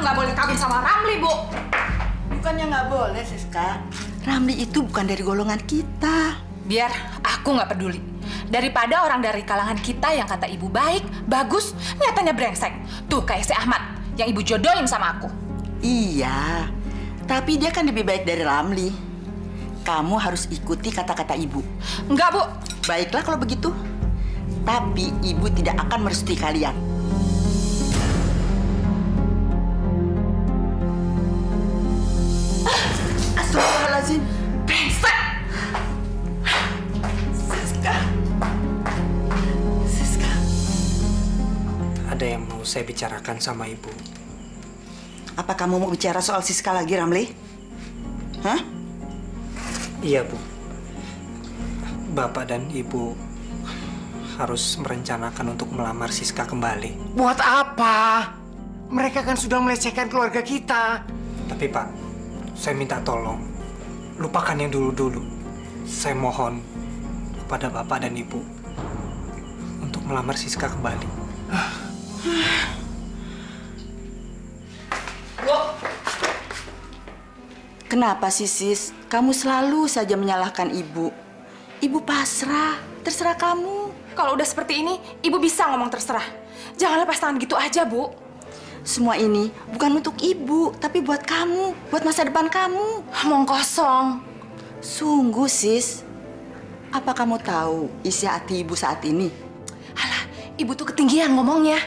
nggak boleh kawin sama Ramli, Bu. Bukannya nggak boleh, Siska. Ramli itu bukan dari golongan kita. Biar aku nggak peduli. Daripada orang dari kalangan kita yang kata ibu baik, bagus, nyatanya brengsek. Tuh kayak si Ahmad yang ibu jodohin sama aku. Iya, tapi dia kan lebih baik dari Ramli. Kamu harus ikuti kata-kata ibu. Enggak, Bu. Baiklah kalau begitu. Tapi ibu tidak akan merestui kalian. Astagfirullahaladzim. Brengsek! Siska. Siska. Ada yang mau saya bicarakan sama ibu. Apa kamu mau bicara soal Siska lagi, Ramli? Hah? Iya, Bu. Bapak dan Ibu harus merencanakan untuk melamar Siska kembali. Buat apa? Mereka kan sudah melecehkan keluarga kita. Tapi Pak, saya minta tolong, lupakan yang dulu-dulu. Saya mohon kepada Bapak dan Ibu untuk melamar Siska kembali. Bu. Kenapa sih, Sis? Kamu selalu saja menyalahkan ibu. Ibu pasrah, terserah kamu. Kalau udah seperti ini, ibu bisa ngomong terserah. Jangan lepas tangan gitu aja, Bu. Semua ini bukan untuk ibu, tapi buat kamu, buat masa depan kamu. Omong kosong. Sungguh, Sis. Apa kamu tahu isi hati ibu saat ini? Alah, ibu tuh ketinggian ngomongnya.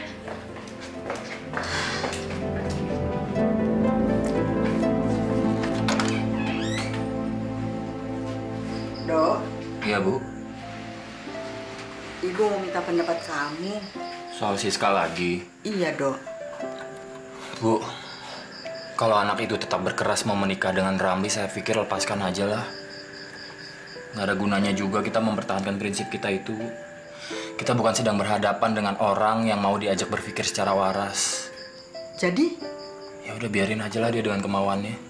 Dok. Iya, Bu. Ibu mau minta pendapat kamu. Soal Siska lagi. Iya, Dok. Bu, kalau anak itu tetap berkeras mau menikah dengan Ramli, saya pikir lepaskan aja lah. Nggak ada gunanya juga kita mempertahankan prinsip kita itu. Kita bukan sedang berhadapan dengan orang yang mau diajak berpikir secara waras. Jadi? Ya udah biarin aja lah dia dengan kemauannya.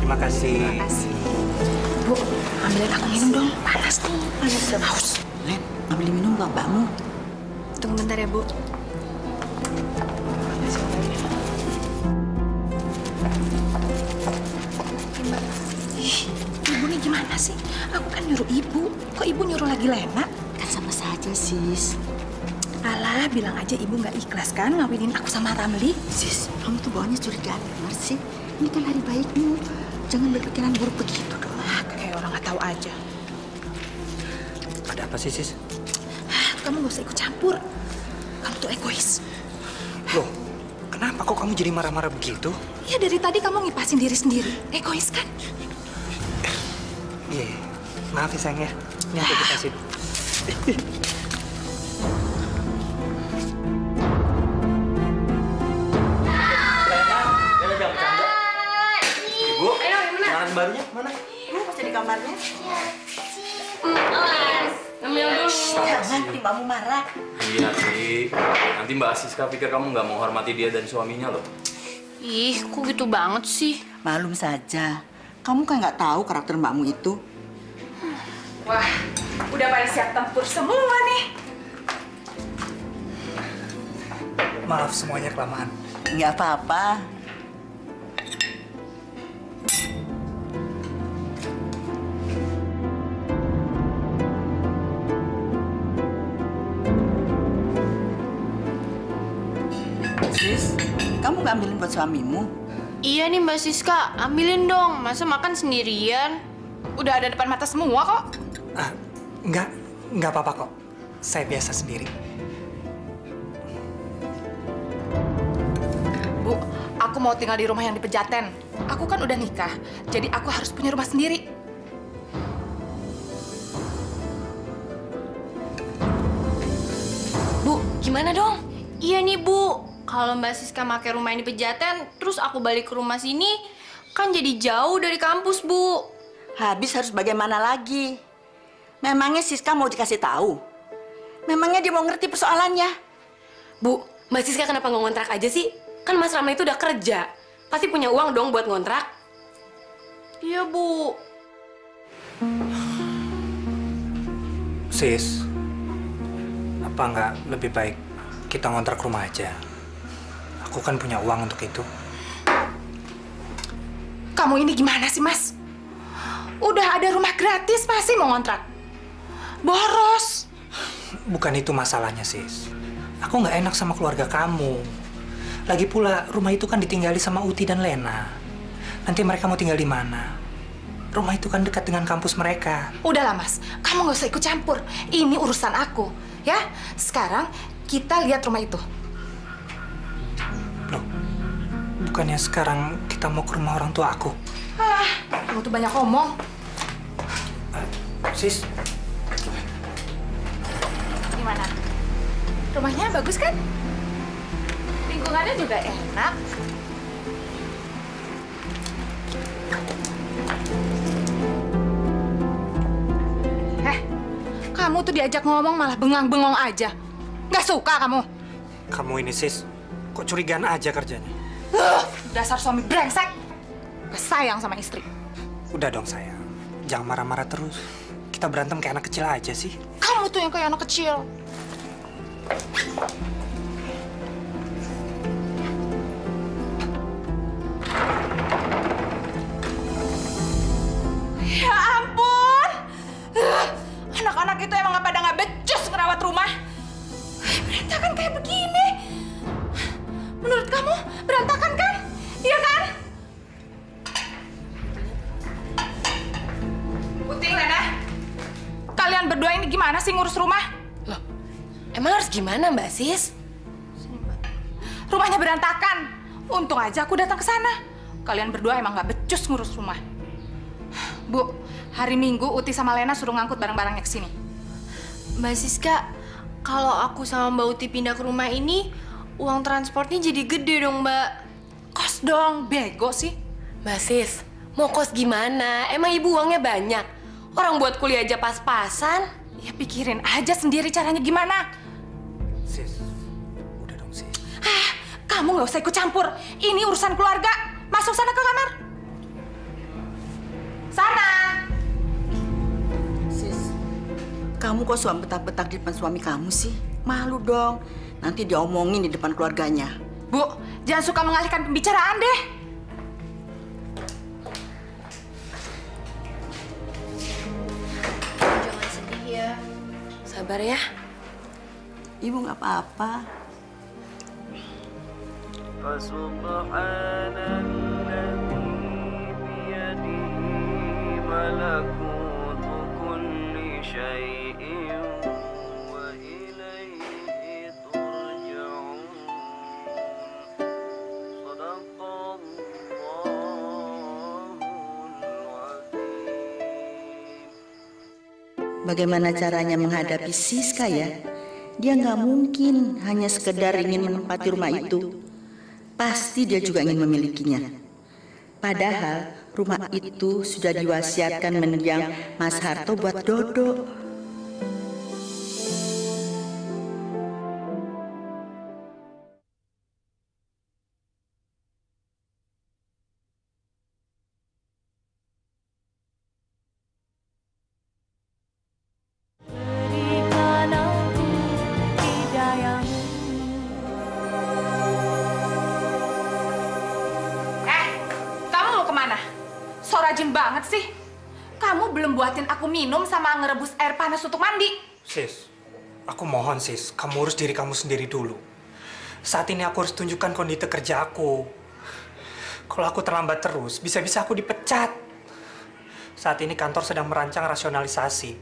Terima kasih. Bu, ambilin aku minum dong. Panas nih. Haus. Len, ambil minum bapakmu. Tunggu bentar ya, Bu. Ibu nih gimana sih? Aku kan nyuruh ibu. Kok ibu nyuruh lagi Lena? Kan sama saja, Sis. Alah, bilang aja ibu nggak ikhlas kan ngawinin aku sama Ramli. Sis, kamu tuh bawaannya curigaan benar sih. Ini kan hari baikmu. Jangan berpikiran buruk begitu dong. Kayak orang nggak tahu aja. Ada apa sih, Sis? Kamu nggak usah ikut campur. Kamu tuh egois. Loh, Kenapa kok kamu jadi marah-marah begitu? Ya dari tadi kamu ngipasin diri sendiri. Egois kan? Iya, maaf ya sayang ya. Ini aku dikasih. Ibu, makanan barunya mana? Masih di kamarnya. Ngambil dulu. Jangan, nanti mbakmu marah. Iya sih. Nanti Mbak Siska pikir kamu nggak menghormati dia dan suaminya loh. Ih, kok gitu banget sih? Malum saja. Kamu kan nggak tahu karakter mbakmu itu. Wah, udah pada siap tempur semua nih. Maaf semuanya kelamaan. Nggak apa-apa. Sis, kamu nggak ambilin buat suamimu? Iya nih Mbak Siska, ambilin dong. Masa makan sendirian? Udah ada depan mata semua kok. Ah, nggak apa-apa kok. Saya biasa sendiri. Bu, aku mau tinggal di rumah yang di Pejaten. Aku kan udah nikah, jadi aku harus punya rumah sendiri. Bu, gimana dong? Iya nih Bu, kalau Mbak Siska pakai rumah ini Pejaten, terus aku balik ke rumah sini, kan jadi jauh dari kampus Bu. Habis harus bagaimana lagi? Memangnya Siska mau dikasih tahu? Memangnya dia mau ngerti persoalannya? Bu, Mbak Siska kenapa nggak ngontrak aja sih? Kan Mas Rama itu udah kerja. Pasti punya uang dong buat ngontrak. Iya Bu. Sis, apa nggak lebih baik kita ngontrak rumah aja? Aku kan punya uang untuk itu. Kamu ini gimana sih, Mas? Udah ada rumah gratis, masih mau ngontrak? Boros. Bukan itu masalahnya, Sis. Aku nggak enak sama keluarga kamu. Lagi pula, rumah itu kan ditinggali sama Uti dan Lena. Nanti mereka mau tinggal di mana? Rumah itu kan dekat dengan kampus mereka. Udahlah, Mas. Kamu nggak usah ikut campur. Ini urusan aku, ya. Sekarang kita lihat rumah itu. Loh, bukannya sekarang kita mau ke rumah orang tua aku? Kamu tuh banyak ngomong. Sis, Gimana? Rumahnya bagus kan? Lingkungannya juga enak. Kamu tuh diajak ngomong malah bengang-bengong aja. Nggak suka kamu? kamu ini, Sis, kok curigaan aja kerjanya? Dasar suami brengsek. Gak sayang sama istri. Udah dong, sayang. Jangan marah-marah terus. Kita berantem kayak anak kecil aja sih. Kamu tuh yang kayak anak kecil. Ya ampun! Anak-anak itu emang pada nggak becus ngerawat rumah. Berantakan kayak begini. Menurut kamu berantakan kan? Iya kan? Putih, Lena. Kalian berdua ini gimana sih ngurus rumah? Loh, emang harus gimana Mbak Sis? Rumahnya berantakan. Untung aja aku datang ke sana. Kalian berdua emang nggak becus ngurus rumah. Bu, hari Minggu Uti sama Lena suruh ngangkut barang-barangnya ke sini. Mbak Siska, kalau aku sama Mbak Uti pindah ke rumah ini, uang transportnya jadi gede dong, Mbak. Kos dong, bego sih. Mbak Sis, mau kos gimana? Emang ibu uangnya banyak? Orang buat kuliah aja pas-pasan. Ya pikirin aja sendiri caranya gimana. Sis, udah dong, Sis. Kamu nggak usah ikut campur. Ini urusan keluarga. Masuk sana ke kamar. Sana. Sis, kamu kok suam betak-betak di depan suami kamu sih? Malu dong. Nanti diomongin di depan keluarganya. Bu, jangan suka mengalihkan pembicaraan deh. Jangan sedih ya. Sabar ya. Ibu nggak apa-apa. فسبحان الذي بيده ملكوت كل شيء وإليه ترجعون bagaimana caranya menghadapi Siska ya? Dia nggak mungkin hanya sekedar ingin menempati rumah itu. Pasti dia juga ingin memilikinya. Padahal rumah itu sudah diwasiatkan mendiang Mas Harto buat Dodo. So rajin banget sih. Kamu belum buatin aku minum sama ngerebus air panas untuk mandi. Sis, aku mohon sis, kamu urus diri kamu sendiri dulu. Saat ini aku harus tunjukkan kondisi kerja aku. Kalau aku terlambat terus, bisa-bisa aku dipecat. Saat ini kantor sedang merancang rasionalisasi.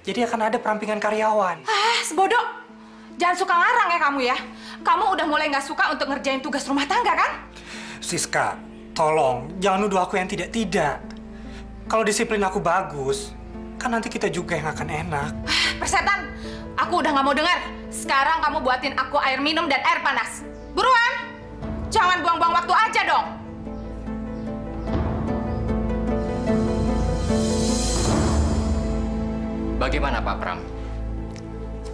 Jadi akan ada perampingan karyawan. Sebodoh. Jangan suka ngarang ya kamu ya. Kamu udah mulai nggak suka untuk ngerjain tugas rumah tangga kan? Siska, tolong, jangan nuduh aku yang tidak-tidak. Kalau disiplin aku bagus, kan nanti kita juga yang akan enak. Persetan, aku udah nggak mau dengar. Sekarang kamu buatin aku air minum dan air panas. Buruan! Jangan buang-buang waktu aja dong. Bagaimana Pak Pram?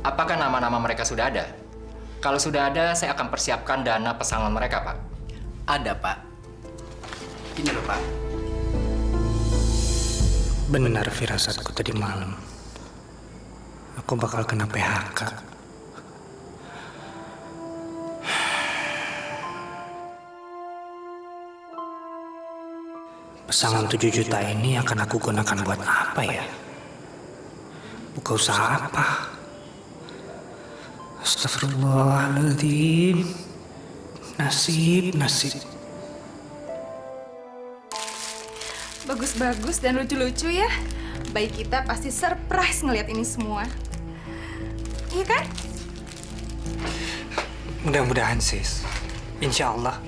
Apakah nama-nama mereka sudah ada? Kalau sudah ada, saya akan persiapkan dana pesangon mereka, Pak. Ada, Pak. Ini loh, Pak. Benar firasatku tadi malam. Aku bakal kena PHK. Pesangon 7 juta ini akan aku gunakan buat apa ya? Buka usaha apa? Astagfirullahaladzim. Nasib. Bagus-bagus dan lucu-lucu ya. Bayi kita pasti surprise ngeliat ini semua. Iya kan? Mudah-mudahan sis. Insya Allah.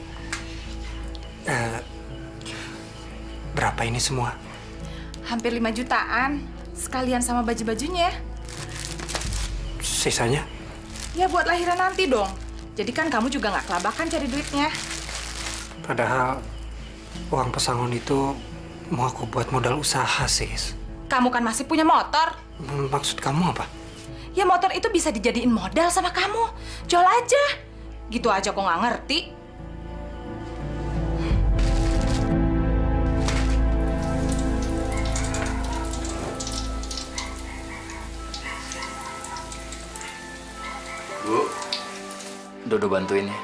Berapa ini semua? Hampir 5 jutaan. Sekalian sama baju-bajunya. Sisanya? Ya buat lahiran nanti dong. Jadi kan kamu juga nggak kelabakan cari duitnya. Padahal uang pesangon itu mau aku buat modal usaha, sis. Kamu kan masih punya motor. Maksud kamu apa? Ya motor itu bisa dijadiin modal sama kamu. Jual aja. Gitu aja kok nggak ngerti. Bu, Dodo bantuin ya.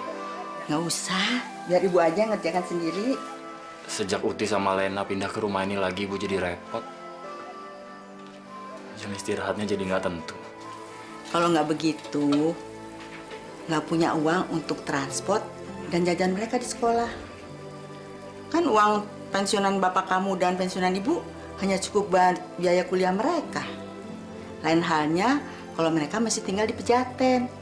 Nggak usah, biar ibu aja ngerjakan sendiri. Sejak Uti sama Lena pindah ke rumah ini lagi, Bu jadi repot. Jam istirahatnya jadi nggak tentu. Kalau nggak begitu, nggak punya uang untuk transport dan jajan mereka di sekolah. Kan uang pensiunan bapak kamu dan pensiunan ibu hanya cukup buat biaya kuliah mereka. Lain halnya kalau mereka masih tinggal di Pejaten.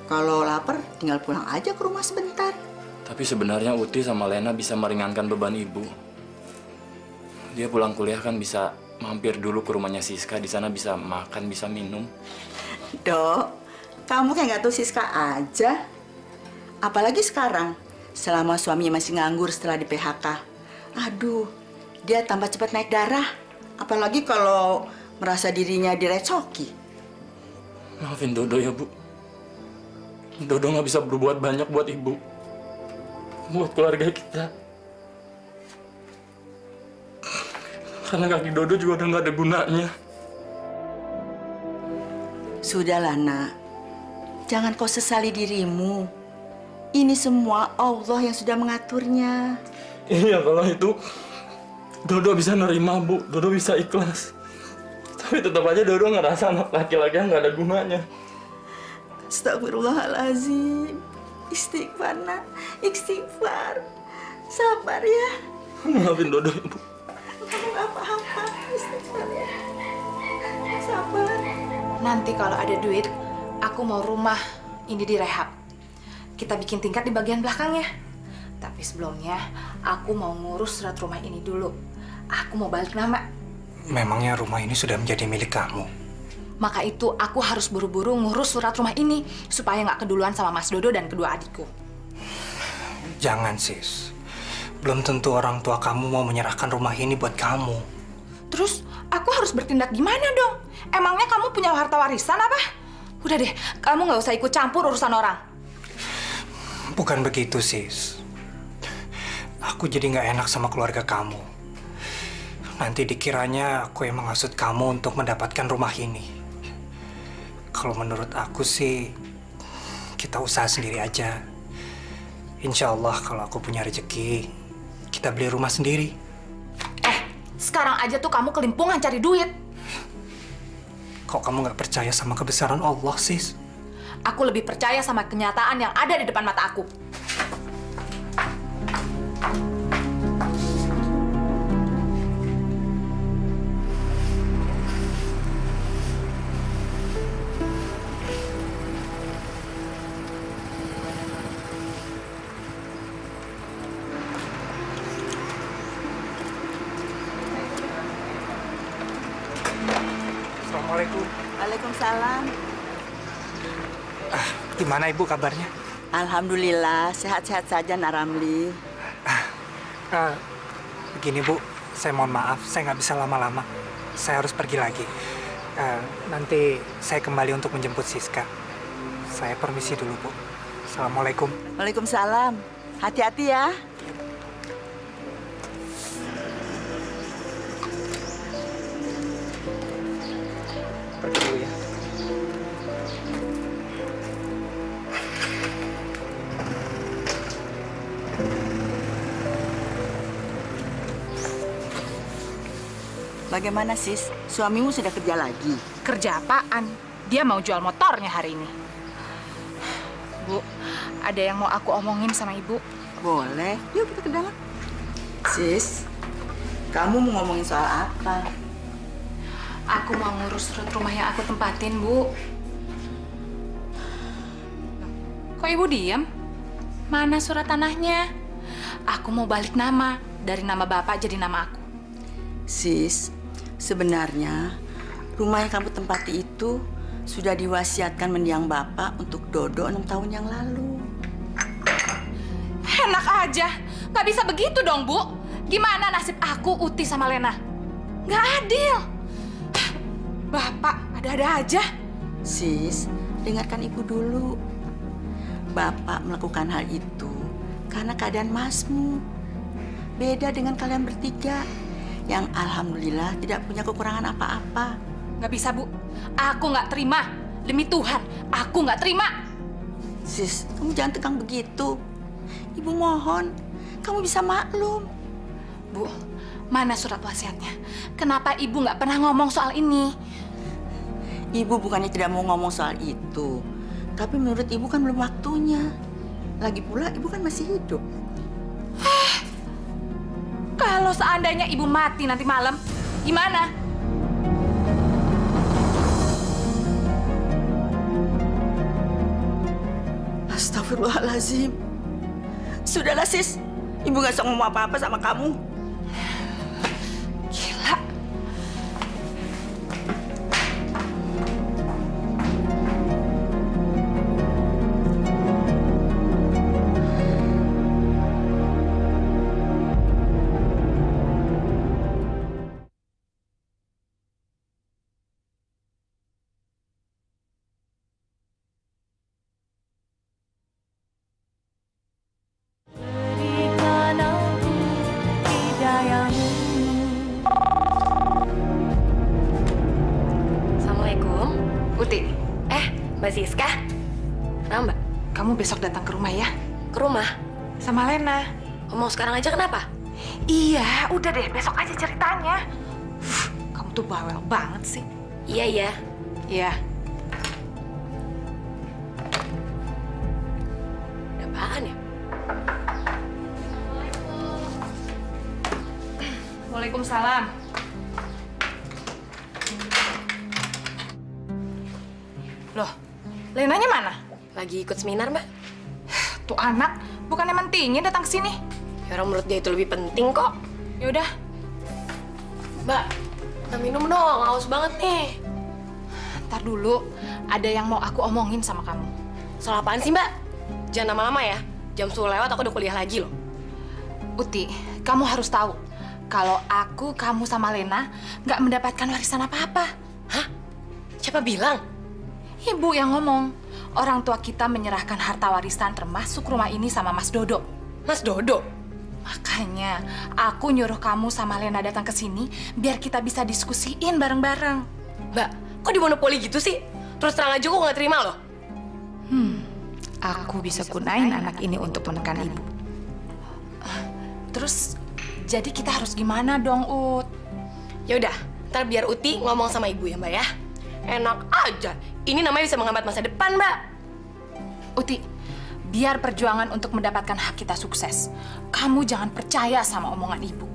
Kalau lapar, tinggal pulang aja ke rumah sebentar. Tapi sebenarnya Uti sama Lena bisa meringankan beban ibu. Dia pulang kuliah kan bisa mampir dulu ke rumahnya Siska. Di sana bisa makan, bisa minum. Dok, kamu kayak nggak tahu Siska aja. Apalagi sekarang, selama suaminya masih nganggur setelah di PHK. Aduh, dia tambah cepat naik darah. Apalagi kalau merasa dirinya direcoki. Maafin Dodo ya, Bu. Dodo nggak bisa berbuat banyak buat ibu. Buat keluarga kita. Karena kaki Dodo juga udah nggak ada gunanya. Sudahlah, nak. Jangan kau sesali dirimu. Ini semua Allah yang sudah mengaturnya. Iya, kalau itu Dodo bisa nerima, Bu. Dodo bisa ikhlas. Tapi tetap aja Dodo ngerasa anak laki-laki yang nggak ada gunanya. Astagfirullahaladzim. Istighfar, nak. Istighfar. Sabar ya. Maafin Dodo, Ibu. Kamu nggak apa-apa. Istighfar ya. Sabar. Nanti kalau ada duit, aku mau rumah ini direhab. Kita bikin tingkat di bagian belakangnya. Tapi sebelumnya, aku mau ngurus surat rumah ini dulu. Aku mau balik nama. Memangnya rumah ini sudah menjadi milik kamu? Maka itu aku harus buru-buru ngurus surat rumah ini supaya nggak keduluan sama Mas Dodo dan kedua adikku. Jangan, Sis. Belum tentu orang tua kamu mau menyerahkan rumah ini buat kamu. Terus aku harus bertindak gimana dong? Emangnya kamu punya harta warisan apa? Udah deh, kamu nggak usah ikut campur urusan orang. Bukan begitu, Sis. Aku jadi nggak enak sama keluarga kamu. Nanti dikiranya aku yang menghasut kamu untuk mendapatkan rumah ini. Kalau menurut aku sih, kita usaha sendiri aja. Insya Allah kalau aku punya rezeki, kita beli rumah sendiri. Sekarang aja tuh kamu kelimpungan cari duit. Kok kamu nggak percaya sama kebesaran Allah, Sis? Aku lebih percaya sama kenyataan yang ada di depan mata aku. Assalamualaikum. Waalaikumsalam. Gimana Ibu kabarnya? Alhamdulillah, sehat-sehat saja Nak Ramli. Begini Bu, saya mohon maaf, saya nggak bisa lama-lama. Saya harus pergi lagi. Nanti saya kembali untuk menjemput Siska. Saya permisi dulu Bu. Assalamualaikum. Waalaikumsalam. Hati-hati ya. Pergi dulu ya. Bagaimana sis? Suamimu sudah kerja lagi? Kerja apaan? Dia mau jual motornya hari ini. Bu, ada yang mau aku omongin sama Ibu. Boleh. Yuk kita ke dalam. Sis, kamu mau ngomongin soal apa? Aku mau ngurus surat rumah yang aku tempatin, Bu. Kok Ibu diam? Mana surat tanahnya? Aku mau balik nama. Dari nama Bapak jadi nama aku. Sis, sebenarnya rumah yang kamu tempati itu sudah diwasiatkan mendiang Bapak untuk Dodo 6 tahun yang lalu. Enak aja. Gak bisa begitu dong, Bu. Gimana nasib aku, Uti, sama Lena? Gak adil. Bapak, ada-ada aja. Sis, dengarkan Ibu dulu. Bapak melakukan hal itu karena keadaan Masmu. Beda dengan kalian bertiga yang alhamdulillah tidak punya kekurangan apa-apa. Gak bisa, Bu. Aku gak terima. Demi Tuhan, aku gak terima. Sis, kamu jangan tegang begitu. Ibu mohon, kamu bisa maklum. Bu, mana surat wasiatnya? Kenapa Ibu gak pernah ngomong soal ini? Ibu bukannya tidak mau ngomong soal itu. Tapi menurut Ibu kan belum waktunya. Lagi pula Ibu kan masih hidup. Kalau seandainya Ibu mati nanti malam, gimana? Astagfirullahaladzim. Sudahlah sis, Ibu gak usah ngomong apa-apa sama kamu. Gila. Assalamualaikum. Uti, Mbak Siska. Nah, Mbak, kamu besok datang ke rumah ya? ke rumah. Sama Lena. Ngomong sekarang aja kenapa? Iya, udah deh, besok aja ceritanya. Kamu tuh bawel banget sih. Iya, iya. Iya. Ada apaan ya? Waalaikumsalam. Loh, Lenanya mana? Lagi ikut seminar, Mbak. Tuh anak, bukannya mentingin datang ke sini. Ya orang menurut dia itu lebih penting kok. Ya udah, Mbak, kita minum dong, haus banget nih. Ntar dulu, ada yang mau aku omongin sama kamu. Soal apaan sih, Mbak? Jangan lama-lama ya. Jam 10 lewat aku udah kuliah lagi loh. Uti, kamu harus tahu kalau aku, kamu sama Lena nggak mendapatkan warisan apa-apa. Hah? Siapa bilang? Ibu yang ngomong. Orang tua kita menyerahkan harta warisan termasuk rumah ini sama Mas Dodo. Mas Dodo? Makanya aku nyuruh kamu sama Lena datang ke sini biar kita bisa diskusiin bareng-bareng. Mbak, kok dimonopoli gitu sih? Terus terang aja aku nggak terima loh. Aku bisa gunain anak ini untuk menekan ibu. Terus, jadi kita harus gimana dong, Ut? Ya udah, ntar biar Uti ngomong sama ibu ya, Mbak ya. Enak aja. Ini namanya bisa menghambat masa depan, Mbak. Uti, biar perjuangan untuk mendapatkan hak kita sukses, kamu jangan percaya sama omongan ibu.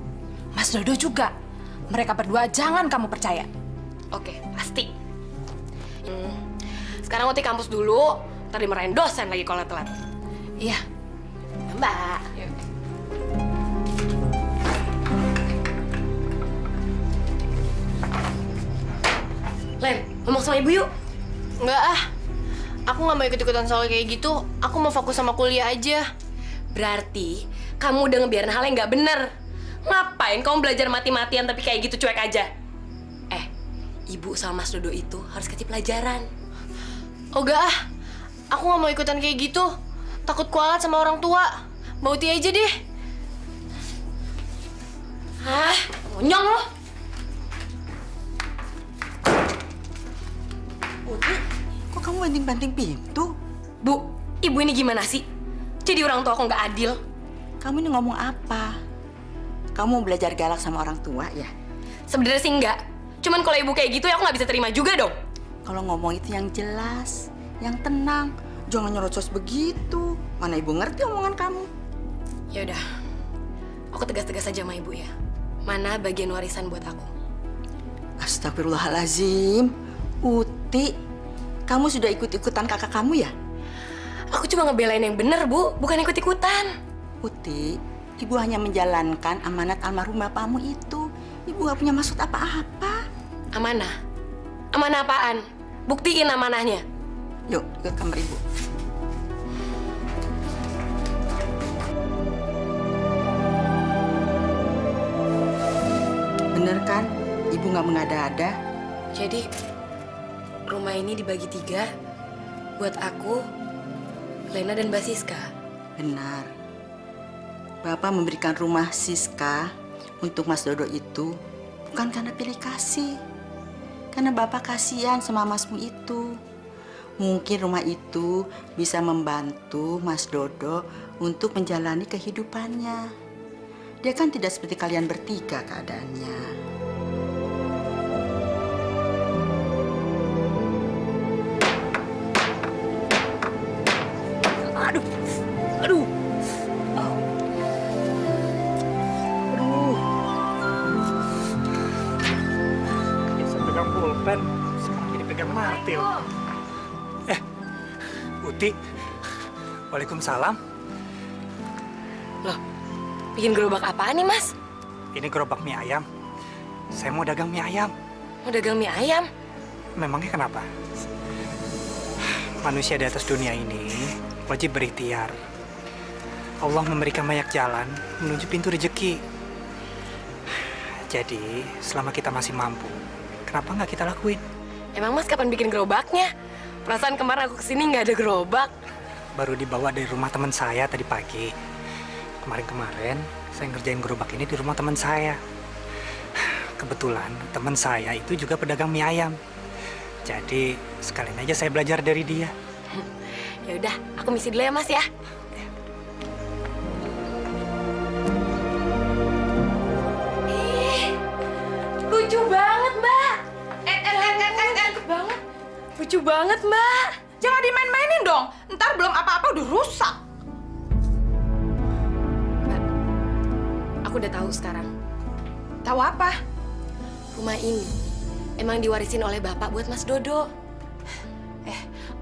Mas Dodo juga. Mereka berdua jangan kamu percaya. Oke, pasti. Sekarang Uti kampus dulu, ntar dimarahin dosen lagi kalau telat. Iya. Mbak. Len, ngomong sama ibu yuk. Enggak ah. Aku nggak mau ikut-ikutan soal kayak gitu. Aku mau fokus sama kuliah aja. Berarti kamu udah ngebiarin hal yang nggak bener. Ngapain kamu belajar mati-matian tapi kayak gitu cuek aja? Ibu sama Mas Dodo itu harus kasih pelajaran. Oh enggak ah. Aku nggak mau ikutan kayak gitu. Takut kualat sama orang tua. Mau Uti aja deh. Hah? Monyong lo? Uti, kok kamu banting-banting pintu? Bu, ibu ini gimana sih? Jadi orang tua kok nggak adil? Kamu ini ngomong apa? Kamu belajar galak sama orang tua ya? Sebenarnya sih enggak. Cuman kalau ibu kayak gitu ya aku nggak bisa terima juga dong. Kalau ngomong itu yang jelas, yang tenang. Jangan nyerocos begitu. Mana ibu ngerti omongan kamu? Ya udah, aku tegas-tegas aja sama ibu ya. Mana bagian warisan buat aku? Astagfirullahalazim. Uti, kamu sudah ikut-ikutan kakak kamu ya? Aku cuma ngebelain yang bener, Bu. Bukan ikut-ikutan. Uti, ibu hanya menjalankan amanat almarhum bapakmu itu. Ibu gak punya maksud apa-apa. Amanah? Amanah apaan? Buktiin amanahnya. Yuk, ikut kamar ibu. Bener kan? Ibu gak mengada-ada. Jadi, rumah ini dibagi 3 buat aku, Lena, dan Mbak Siska. Benar. Bapak memberikan rumah Siska untuk Mas Dodo itu bukan karena pilih kasih. Karena Bapak kasihan sama Masmu itu. Mungkin rumah itu bisa membantu Mas Dodo untuk menjalani kehidupannya. Dia kan tidak seperti kalian bertiga keadaannya. Aduh. Bisa pegang pulpen, sekarang jadi pegang martil. Uti. Waalaikumsalam. Loh, bikin gerobak apaan nih, Mas? Ini gerobak mie ayam. Saya mau dagang mie ayam. Mau dagang mie ayam? Memangnya kenapa? Manusia di atas dunia ini wajib berikhtiar. Allah memberikan banyak jalan menuju pintu rezeki. Jadi, selama kita masih mampu, kenapa nggak kita lakuin? Emang Mas kapan bikin gerobaknya? Perasaan kemarin aku kesini nggak ada gerobak. Baru dibawa dari rumah teman saya tadi pagi. Kemarin-kemarin, saya ngerjain gerobak ini di rumah teman saya. Kebetulan, teman saya itu juga pedagang mie ayam. Jadi, sekalian aja saya belajar dari dia. Ya udah, aku misi dulu ya, Mas ya. Lucu banget, Mbak. Lucu banget, Mbak. Jangan dimain-mainin dong. Ntar belum apa-apa udah rusak. Mbak, aku udah tahu sekarang. Tahu apa? Rumah ini emang diwarisin oleh Bapak buat Mas Dodo.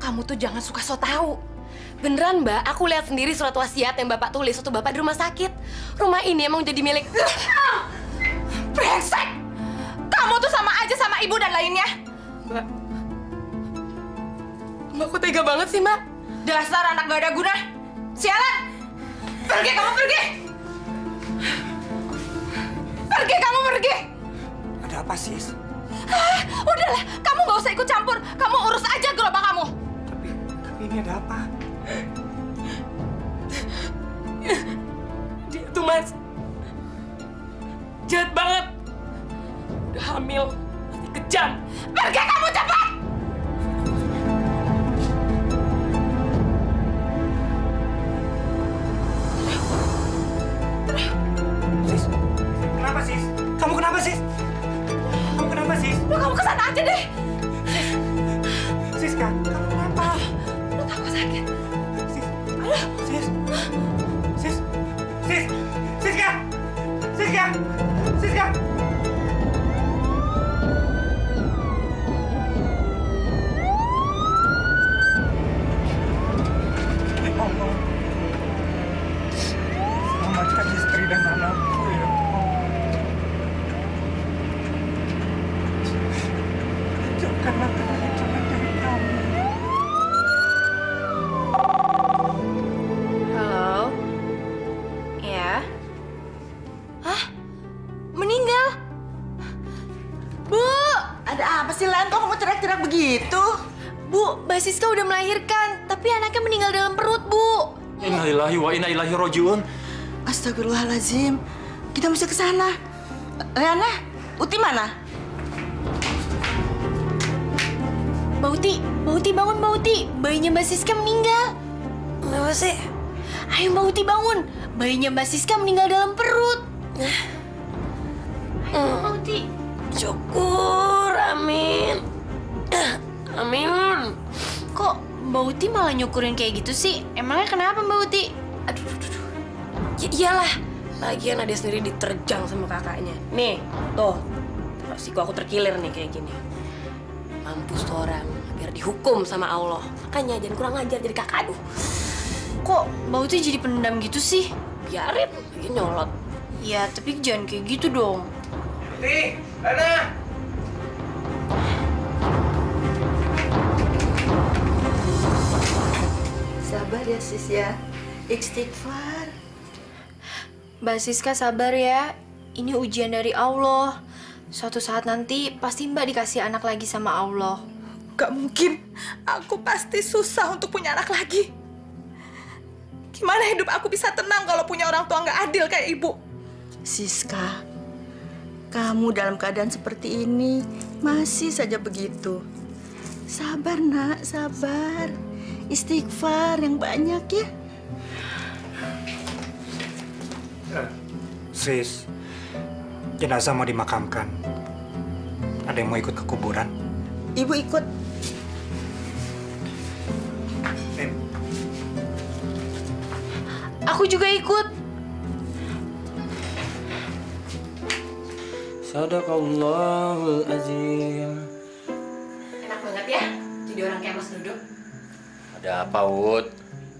Kamu tuh jangan suka so tahu. Beneran, Mbak. Aku lihat sendiri surat wasiat yang Bapak tulis waktu Bapak di rumah sakit. Rumah ini emang jadi milik... Brengsek! Kamu tuh sama aja sama ibu dan lainnya. Mbak, Mbak, kok tega banget sih, Mbak? Dasar anak gak ada guna. Sialan! Pergi kamu, pergi! Pergi kamu, pergi! Ada apa, Sis? Udahlah, kamu gak usah ikut campur. Kamu urus aja gerobak kamu. Tapi ini ada apa? Dia tuh, Mas, jahat banget. Udah hamil, masih kejam. Pergi kamu, cepat! Sis, kenapa, Sis? Kamu kenapa, Sis? Kamu kenapa, Sis? Udah, kamu kesana aja deh. Siska, kamu kenapa? Udah, aku sakit. Sis, Sis, Sis, Sis, Siska, Siska, Siska. Ya Allah, selamatkan istri dan anakku ya Allah. Jauhkanlah kehadiran dari kami. Halo? Ya? Hah? Meninggal? Bu! Ada apa sih, Lan? Kok kamu teriak-teriak begitu? Bu, Mbak Siska udah melahirkan, tapi anaknya meninggal dalam perut, Bu. Innalillahi wa inna ilaihi rajiun. Astagfirullahaladzim. Kita mesti ke sana. Leana, Uti mana? Mbak Uti bangun, Mbak Uti. Bayinya Mbak Siska meninggal. Kenapa sih? Ayo Mbak Uti bangun. Bayinya Mbak Siska meninggal dalam perut. Ayo Mbak Uti. Syukur, amin. Amin. Kok Mbak Uti malah nyukurin kayak gitu sih? Emangnya kenapa Mbak Uti? Aduh. Ya iyalah. Lagian ada sendiri diterjang sama kakaknya. Nih, tuh. Siku aku terkilir nih kayak gini. Mampus tuh orang, biar dihukum sama Allah. Makanya jangan kurang ajar jadi kakak. Aduh. Kok Mbak Uti jadi pendam gitu sih? Biarin, lagi nyolot. Ya, tapi jangan kayak gitu dong. Uti, Lena. Sabar ya, Sis ya. Istighfar. Mbak Siska sabar ya. Ini ujian dari Allah. Suatu saat nanti pasti Mbak dikasih anak lagi sama Allah. Gak mungkin. Aku pasti susah untuk punya anak lagi. Gimana hidup aku bisa tenang kalau punya orang tua nggak adil kayak ibu? Siska, kamu dalam keadaan seperti ini masih saja begitu. Sabar, Nak, sabar. Istighfar yang banyak ya. Sis, jenazah mau dimakamkan. Ada yang mau ikut ke kuburan? Ibu ikut. Aku juga ikut. Sadaqallahul azim. Enak banget ya, jadi orang kayak Mas Dodo. Ada apa, Ud?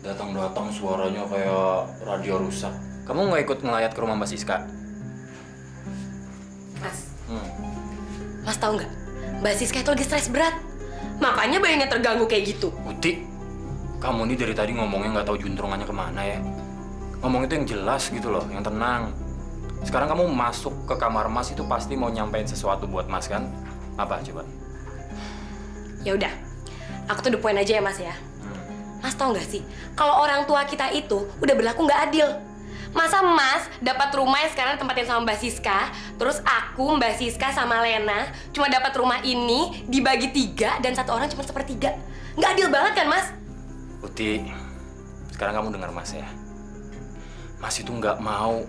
Datang-datang suaranya kayak radio rusak. Kamu nggak ikut ngelayat ke rumah Mbak Siska? Mas, Mas tahu nggak? Mbak Siska itu lagi stres berat. Makanya bayinya terganggu kayak gitu. Uti, kamu nih dari tadi ngomongnya nggak tahu juntrungannya kemana ya. Ngomong itu yang jelas gitu loh, yang tenang. Sekarang kamu masuk ke kamar Mas itu pasti mau nyampein sesuatu buat Mas kan? Apa coba? Ya udah, aku tuh the point aja ya Mas ya. Mas tahu nggak sih, kalau orang tua kita itu udah berlaku nggak adil. Masa Mas dapat rumah yang sekarang tempatin sama Mbak Siska, terus aku, Mbak Siska sama Lena cuma dapat rumah ini dibagi 3 dan satu orang cuma sepertiga. Nggak adil banget kan Mas? Uti, sekarang kamu dengar Mas ya. Mas itu nggak mau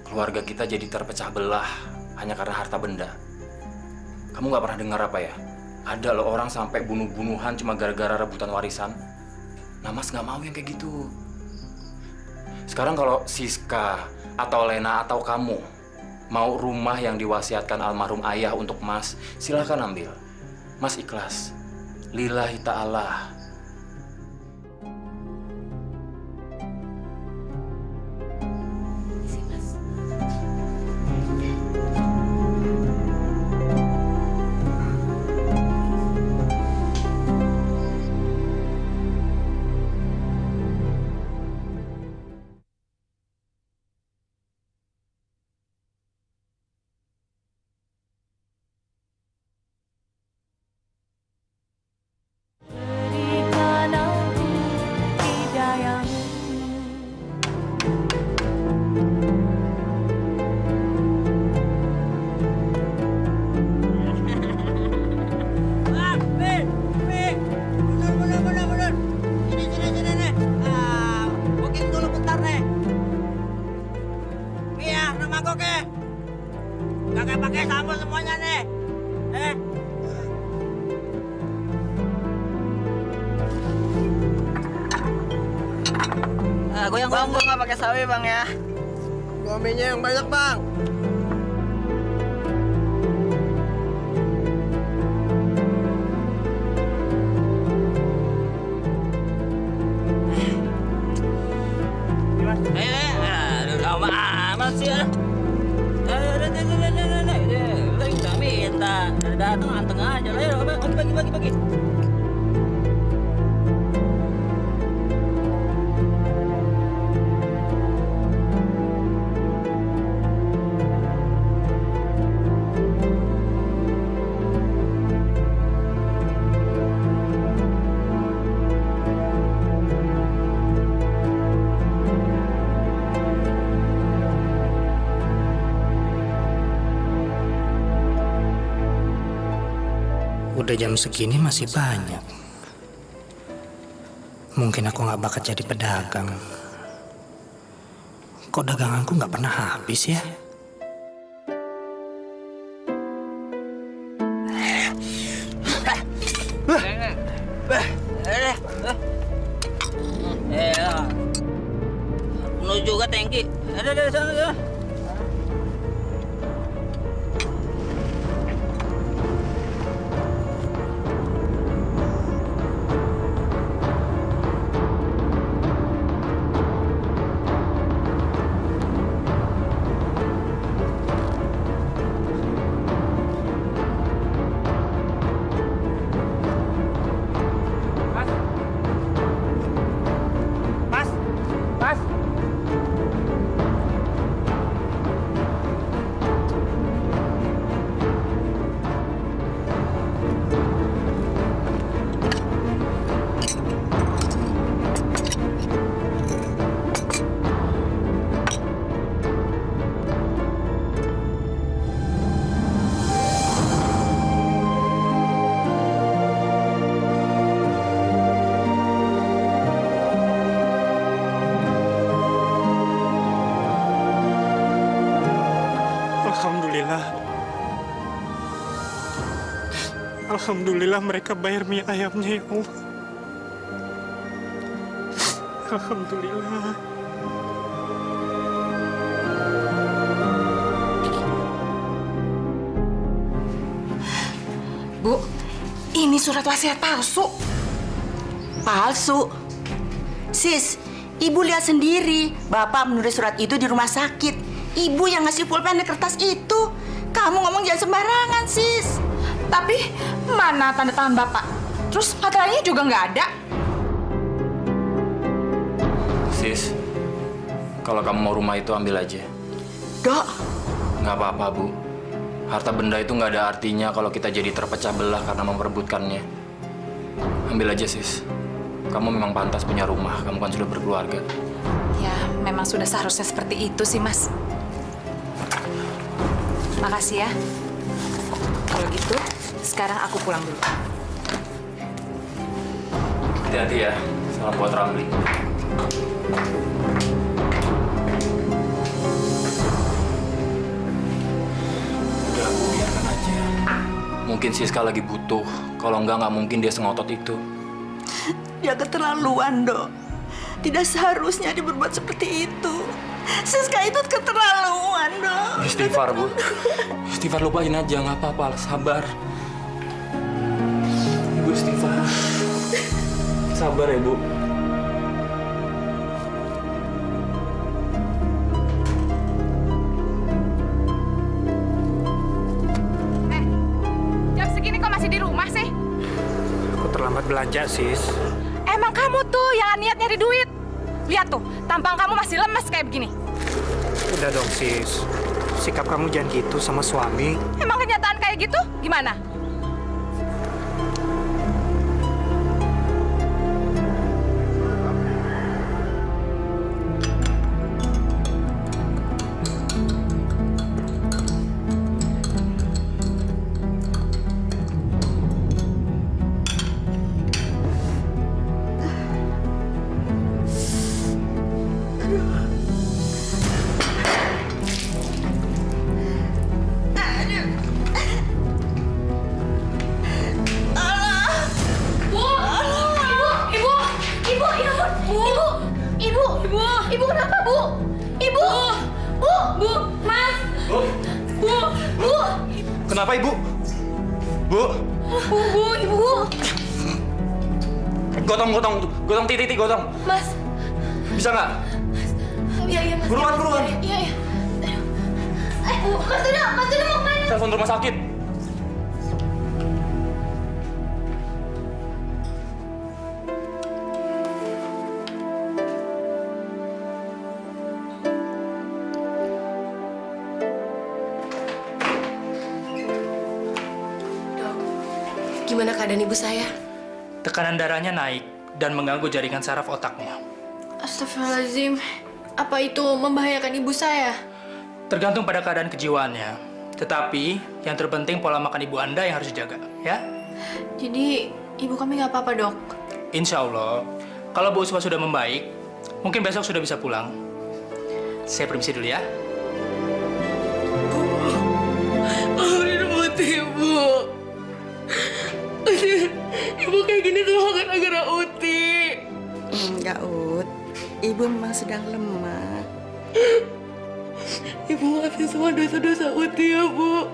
keluarga kita jadi terpecah belah hanya karena harta benda. Kamu nggak pernah dengar apa ya? Ada loh orang sampai bunuh-bunuhan cuma gara-gara rebutan warisan. Nah Mas nggak mau yang kayak gitu. Sekarang kalau Siska atau Lena atau kamu mau rumah yang diwasiatkan almarhum ayah untuk Mas, silahkan ambil. Mas ikhlas. Lillahi ta'ala. Goyang bang, gua nggak pakai sawi bang ya. Suaminya yang banyak bang. Lama amat sih ya. Udah minta, datang anteng aja lah. Bagi. Udah jam segini masih banyak. Mungkin aku nggak bakal jadi pedagang. Kok daganganku nggak pernah habis ya? Penuh juga tangki. Ada sana. Alhamdulillah mereka bayar mie ayamnya ya Allah. Alhamdulillah. Bu, ini surat wasiat palsu. Palsu? Sis, ibu lihat sendiri. Bapak menulis surat itu di rumah sakit. Ibu yang ngasih pulpen di kertas itu. Kamu ngomong jangan sembarangan, sis. Tapi mana tanda tangan Bapak? Terus materainya juga nggak ada. Sis, kalau kamu mau rumah itu ambil aja. Dok. Nggak apa-apa, Bu. Harta benda itu nggak ada artinya kalau kita jadi terpecah belah karena memperebutkannya. Ambil aja, Sis. Kamu memang pantas punya rumah. Kamu kan sudah berkeluarga. Ya, memang sudah seharusnya seperti itu sih, Mas. Makasih ya. Kalau gitu, sekarang aku pulang dulu. Hati-hati ya. Salam buat Ramli. Udah, Bu, biarkan aja. Mungkin Siska lagi butuh. Kalau nggak mungkin dia sengotot itu. Dia keterlaluan, Dok. Tidak seharusnya dia berbuat seperti itu. Siska itu keterlaluan, Dok. Istighfar, Bu. Istighfar, lupain aja. Nggak apa-apa. Sabar. Ibu istighfar. Sabar ya, Bu. Jam segini kok masih di rumah sih? Aku terlambat belanja, sis. Emang kamu tuh yang niat nyari duit. Lihat tuh, tampang kamu masih lemes kayak begini. Udah dong, sis. Sikap kamu jangan gitu sama suami. Emang kenyataan kayak gitu? Gimana? Ibu kenapa, Bu? Ibu! Bu! Mas! Bu! Kenapa Ibu? Bu? Ibu! Gotong titik, gotong. Mas! Bisa nggak? Iya, Mas. Buruan. Iya. Mas Dodo mau kemana? Telepon rumah sakit. Gimana keadaan ibu saya? Tekanan darahnya naik dan mengganggu jaringan saraf otaknya. Astagfirullahaladzim. Apa itu membahayakan ibu saya? Tergantung pada keadaan kejiwaannya. Tetapi yang terpenting pola makan ibu Anda yang harus dijaga, ya? Jadi ibu kami nggak apa-apa, Dok? Insya Allah, kalau Bu Usma sudah membaik, mungkin besok sudah bisa pulang. Saya permisi dulu ya. Ibu. Ibu kayak gini tuh gara-gara Uti. Enggak, Ut. Ibu memang sedang lemah. Ibu maafin semua dosa-dosa Uti ya, Bu.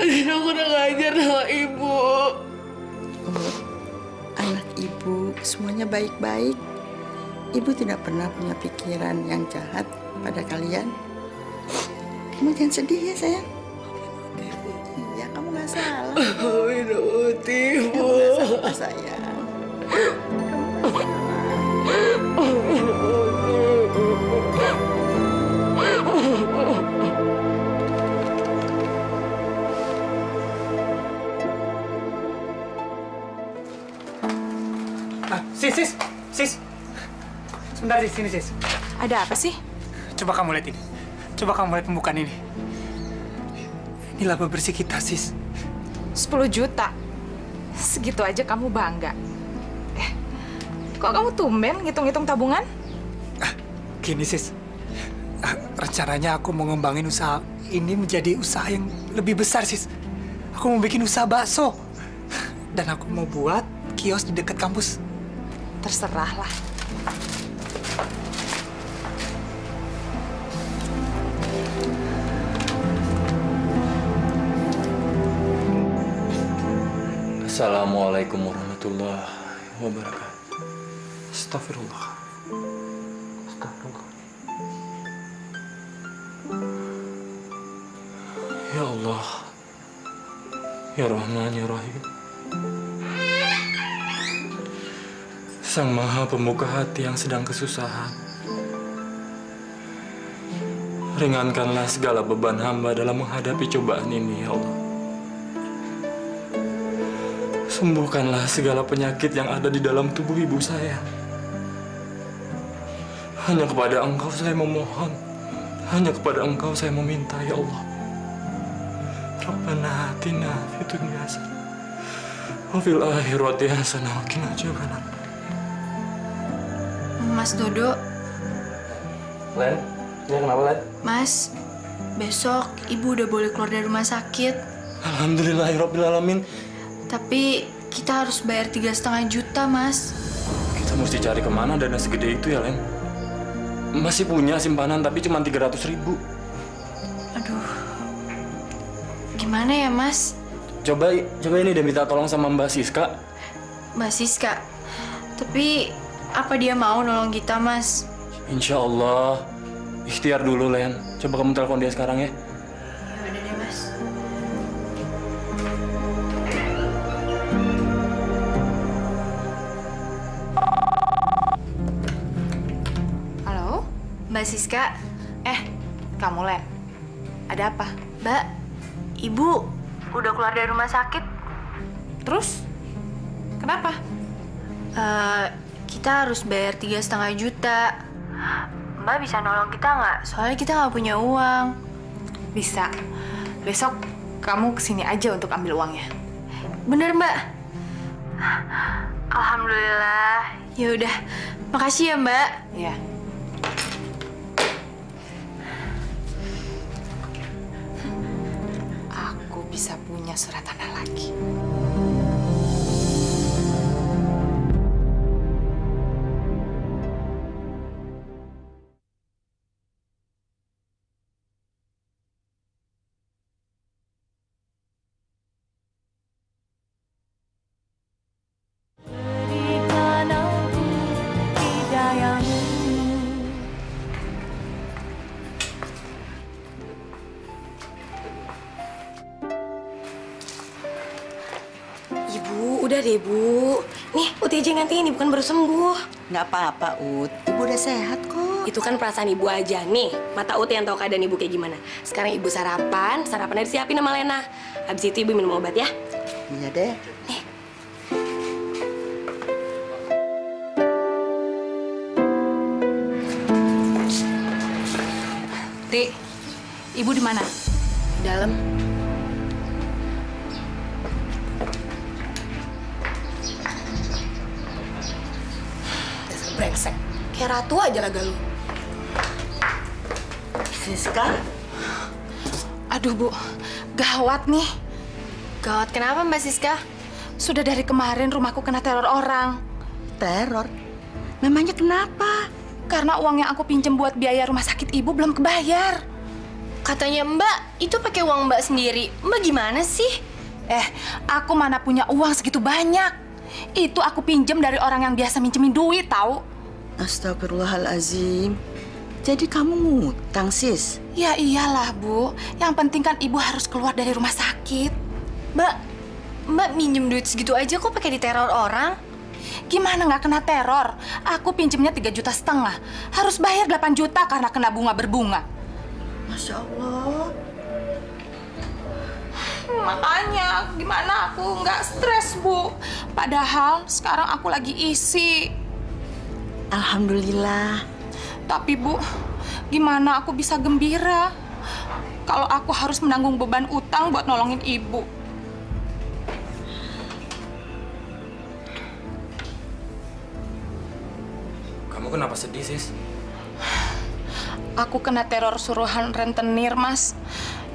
Uti aku kurang ajar sama Ibu. Ut, anak ibu semuanya baik-baik. Ibu tidak pernah punya pikiran yang jahat pada kalian. Kamu jangan sedih ya, sayang. Iya, kamu nggak salah. Maafin Uti, Bu. Kamu nggak salah, sayang. Sis. Sebentar, Sis. Sini, Sis. Ada apa sih? Coba kamu lihat ini. Coba kamu lihat pembukaan ini. Ini laba bersih kita, Sis. 10 juta. Segitu aja kamu bangga. Kok kamu tumben ngitung-ngitung tabungan? Gini, Sis. Rencananya aku mau ngembangin usaha ini menjadi usaha yang lebih besar, Sis. Aku mau bikin usaha bakso. Dan aku mau buat kios di dekat kampus. Terserahlah. Assalamualaikum warahmatullahi wabarakatuh. Astagfirullah. Ya Allah. Ya Rahman, Ya Rahim. Sang Maha Pembuka hati yang sedang kesusahan. Ringankanlah segala beban hamba dalam menghadapi cobaan ini, ya Allah. Sembuhkanlah segala penyakit yang ada di dalam tubuh ibu saya. Hanya kepada Engkau saya memohon. Hanya kepada Engkau saya meminta, ya Allah. Rabbana atina fid dunya hasanah wa fil akhirati hasanah wa qina adzabannar. Mas Dodo. Len, ya kenapa, Len? Mas, besok ibu udah boleh keluar dari rumah sakit. Alhamdulillahirrabbilalamin. Tapi kita harus bayar 3,5 juta, Mas. Kita mesti cari kemana dana segede itu ya, Len? Masih punya simpanan tapi cuma 300.000. Aduh, gimana ya, Mas? Coba ini dia minta tolong sama Mbak Siska. Mbak Siska, tapi apa dia mau nolong kita, Mas? Insya Allah. Ikhtiar dulu, Len. Coba kamu telepon dia sekarang ya. Ya udah deh, Mas. Halo? Mbak Siska, Kamu, Len. Ada apa? Mbak, Ibu udah keluar dari rumah sakit. Terus? Kenapa? Kita harus bayar 3,5 juta. Mbak bisa nolong kita nggak? Soalnya kita nggak punya uang. Bisa. Besok kamu kesini aja untuk ambil uangnya. Bener, Mbak? Alhamdulillah. Ya udah, makasih ya, Mbak. Iya. Aku bisa punya surat tanah lagi. Udah deh, Bu. Nih, Uti aja yang gantiin, bukan baru sembuh. Nggak apa-apa, Ut. Ibu udah sehat kok. Itu kan perasaan Ibu aja. Nih, mata Uti yang tahu keadaan Ibu kayak gimana. Sekarang Ibu sarapannya disiapin sama Lena. Habis itu Ibu minum obat ya. Iya deh. Ti, Ibu di mana? Dalam. Dasar brengsek. Kayak ratu aja laga lu. Siska, Aduh, Bu. Gawat nih. Gawat kenapa Mbak Siska? Sudah dari kemarin rumahku kena teror orang. teror? Memangnya kenapa? Karena uang yang aku pinjam buat biaya rumah sakit Ibu belum kebayar. Katanya Mbak, itu pakai uang Mbak sendiri. Mbak gimana sih? Aku mana punya uang segitu banyak. Itu aku pinjam dari orang yang biasa minjemin duit, tahu? Astagfirullahalazim. Jadi kamu ngutang, Sis? Ya iyalah, Bu. Yang penting kan Ibu harus keluar dari rumah sakit. Mbak minjem duit segitu aja kok pakai diteror orang? Gimana nggak kena teror? Aku pinjemnya 3,5 juta. Harus bayar 8 juta karena kena bunga berbunga. Masya Allah. Makanya gimana aku nggak stres, Bu. Padahal sekarang aku lagi isi. Alhamdulillah. Tapi Bu, gimana aku bisa gembira kalau aku harus menanggung beban utang buat nolongin Ibu? Kamu kenapa sedih, Sis? Aku kena teror suruhan rentenir, Mas.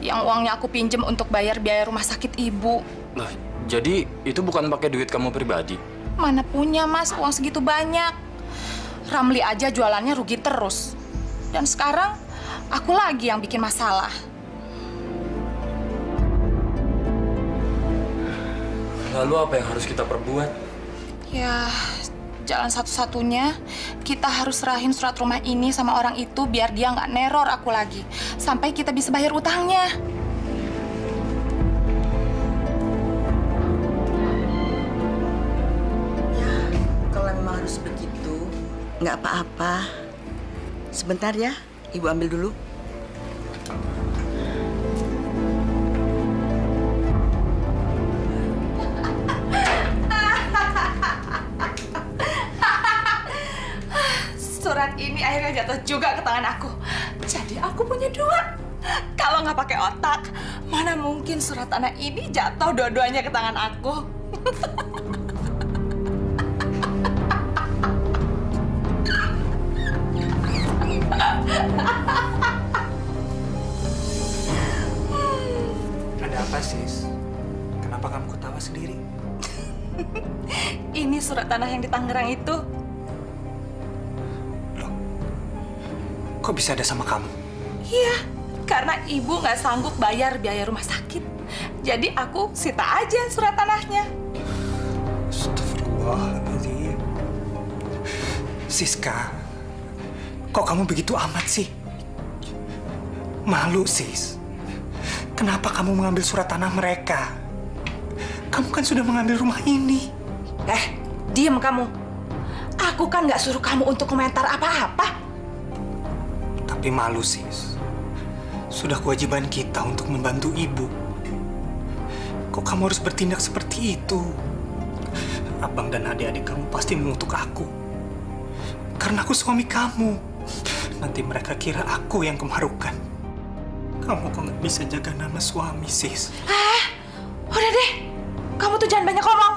Yang uangnya aku pinjem untuk bayar biaya rumah sakit Ibu. Lah, jadi itu bukan pakai duit kamu pribadi? Mana punya, Mas, uang segitu banyak. Ramli aja jualannya rugi terus. Dan sekarang aku lagi yang bikin masalah. Lalu apa yang harus kita perbuat? Ya, jalan satu-satunya kita harus serahin surat rumah ini sama orang itu biar dia nggak neror aku lagi. Sampai kita bisa bayar utangnya. Ya, kalau memang harus begitu, nggak apa-apa. Sebentar ya, Ibu ambil dulu. Surat ini akhirnya jatuh juga ke tangan aku. Jadi aku punya dua. Kalau nggak pakai otak, mana mungkin surat tanah ini jatuh dua-duanya ke tangan aku. Ada apa, Sis? Kenapa kamu ketawa sendiri? Ini surat tanah yang di Tangerang itu. Kok bisa ada sama kamu? Iya, karena Ibu nggak sanggup bayar biaya rumah sakit. Jadi aku sita aja surat tanahnya. Astagfirullahaladzim. Siska, kok kamu begitu amat sih? Malu, Sis. Kenapa kamu mengambil surat tanah mereka? Kamu kan sudah mengambil rumah ini. Diam kamu. Aku kan nggak suruh kamu untuk komentar apa-apa. Tapi malu, Sis. Sudah kewajiban kita untuk membantu Ibu. Kok kamu harus bertindak seperti itu? Abang dan adik-adik kamu pasti mengutuk aku. Karena aku suami kamu. Nanti mereka kira aku yang kemarukan. Kamu kok nggak bisa jaga nama suami, Sis? Udah deh. Kamu tuh jangan banyak ngomong.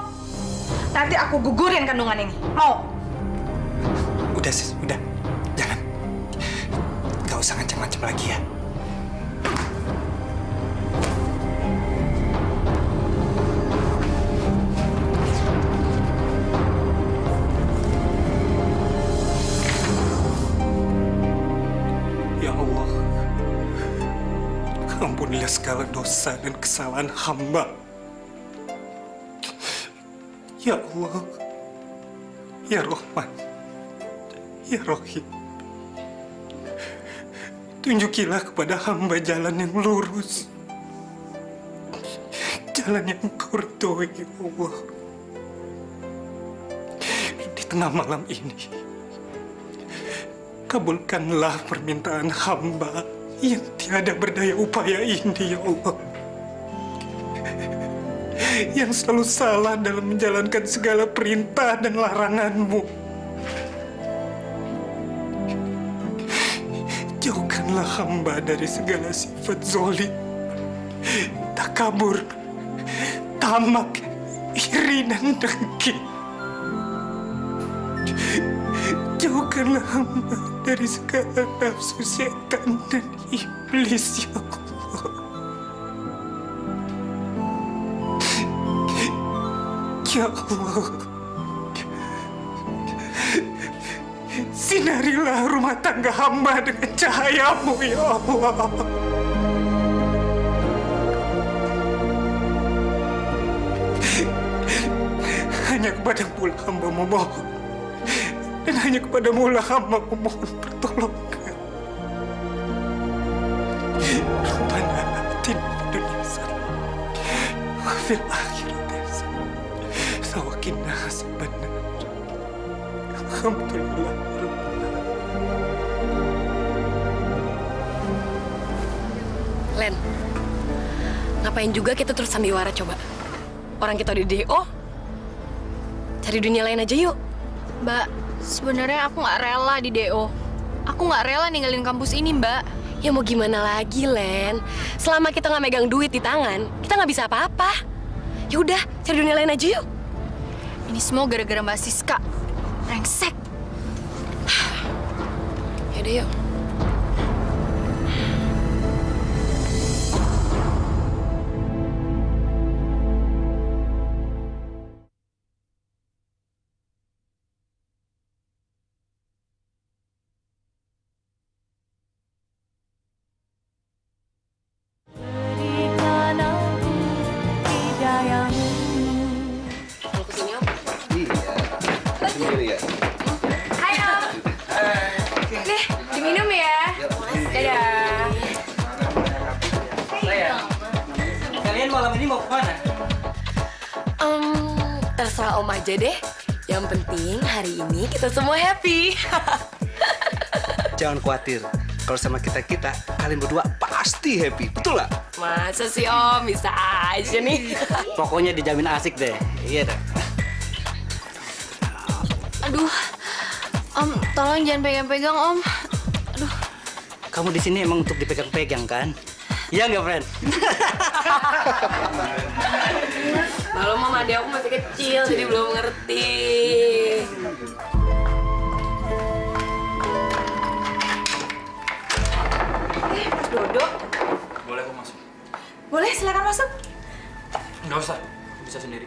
Nanti aku gugurin kandungan ini. Mau? Udah, Sis. Udah. Jangan. Gak usah ngancam-ngancam lagi ya. Ya Allah, ampunilah segala dosa dan kesalahan hamba. Ya Allah, Ya Rahman, Ya Rahim. Tunjukilah kepada hamba jalan yang lurus. Jalan yang Engkau ridhoi, ya Allah. tengah malam ini, kabulkanlah permintaan hamba yang tiada berdaya upaya ini, ya Allah. Yang selalu salah dalam menjalankan segala perintah dan larangan-Mu. Jauhkanlah hamba dari segala sifat zalim, takabur, tamak, iri dan dengki. Jauhkanlah hamba dari segala nafsu setan dan iblis, ya Allah. Ya Allah, sinarilah rumah tangga hamba dengan cahaya-Mu, ya Allah. Hanya kepadamu lah hamba memohon, dan hanya kepadamu lah hamba memohon pertolongan. Rabbana atina fid dunya hasanah wa fil akhirati hasanah wa qina adzabannar. Alhamdulillah. Len, ngapain juga kita terus sandiwara coba? Orang kita di DO, cari dunia lain aja yuk. Mbak, sebenarnya aku nggak rela di DO. Aku nggak rela ninggalin kampus ini, Mbak. Ya mau gimana lagi, Len? Selama kita nggak megang duit di tangan, kita nggak bisa apa-apa. Ya udah, cari dunia lain aja yuk. Ini semua gara-gara Mbak Siska. Brengsek. Yaudah yuk. Terserah Om aja deh. Yang penting hari ini kita semua happy. Jangan khawatir. Kalau sama kita-kita, kalian berdua pasti happy. Betul nggak? Masa sih Om? Bisa aja nih. Pokoknya dijamin asik deh. Iya deh. Aduh, Om, tolong jangan pegang-pegang, Om. Aduh. Kamu di sini emang untuk dipegang-pegang kan? Iya nggak, friend? Malu Mama, adik aku masih kecil, jadi belum ngerti. Mas Dodo. Boleh aku masuk? Boleh, silakan masuk. Nggak usah, aku bisa sendiri.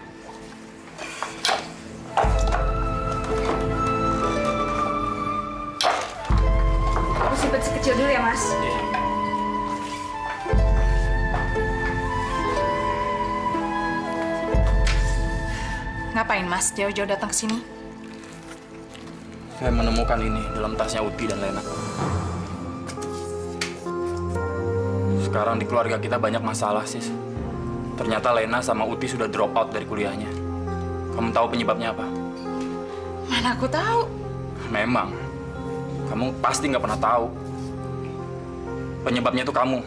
Aku simpen sekecil dulu ya, Mas. Ngapain Mas jauh-jauh datang ke sini? Saya menemukan ini dalam tasnya Uti dan Lena. Sekarang di keluarga kita banyak masalah, Sis. Ternyata Lena sama Uti sudah drop out dari kuliahnya. Kamu tahu penyebabnya apa? Mana aku tahu. Memang. Kamu pasti nggak pernah tahu. Penyebabnya itu kamu.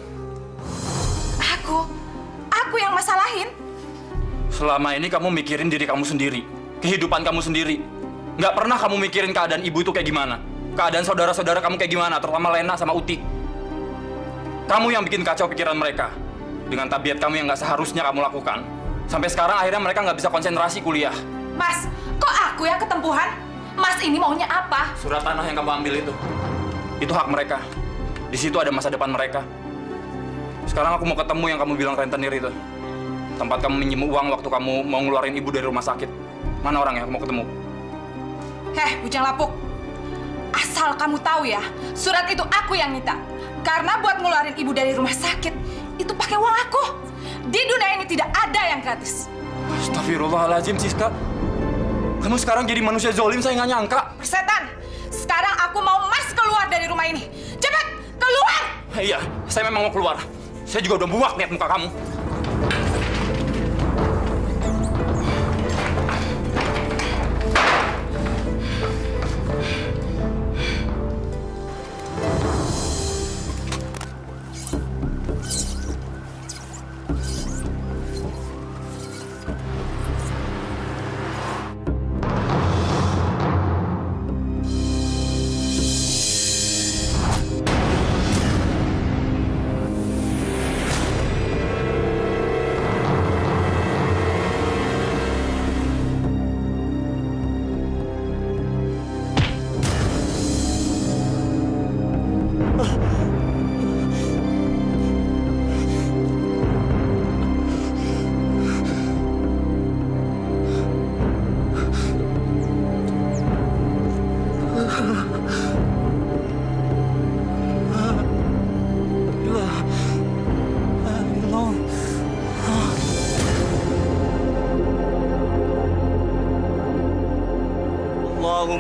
Aku yang masalahin. Selama ini kamu mikirin diri kamu sendiri, kehidupan kamu sendiri. Nggak pernah kamu mikirin keadaan ibu itu kayak gimana. Keadaan saudara-saudara kamu kayak gimana, terutama Lena sama Uti. Kamu yang bikin kacau pikiran mereka. Dengan tabiat kamu yang nggak seharusnya kamu lakukan. Sampai sekarang akhirnya mereka nggak bisa konsentrasi kuliah. Mas, kok aku yang ketempuhan? Mas ini maunya apa? Surat tanah yang kamu ambil itu hak mereka. Di situ ada masa depan mereka. Sekarang aku mau ketemu yang kamu bilang rentenir itu. Tempat kamu minjem uang waktu kamu mau ngeluarin ibu dari rumah sakit. Mana orang yang mau ketemu? Bujang lapuk. Asal kamu tahu ya, surat itu aku yang minta. Karena buat ngeluarin ibu dari rumah sakit, itu pakai uang aku. Di dunia ini tidak ada yang gratis. Astagfirullahaladzim, Siska. Kamu sekarang jadi manusia zolim, saya nggak nyangka. Persetan, sekarang aku mau Mas keluar dari rumah ini. Cepat, keluar! Iya, saya memang mau keluar. Saya juga udah muak lihat muka kamu.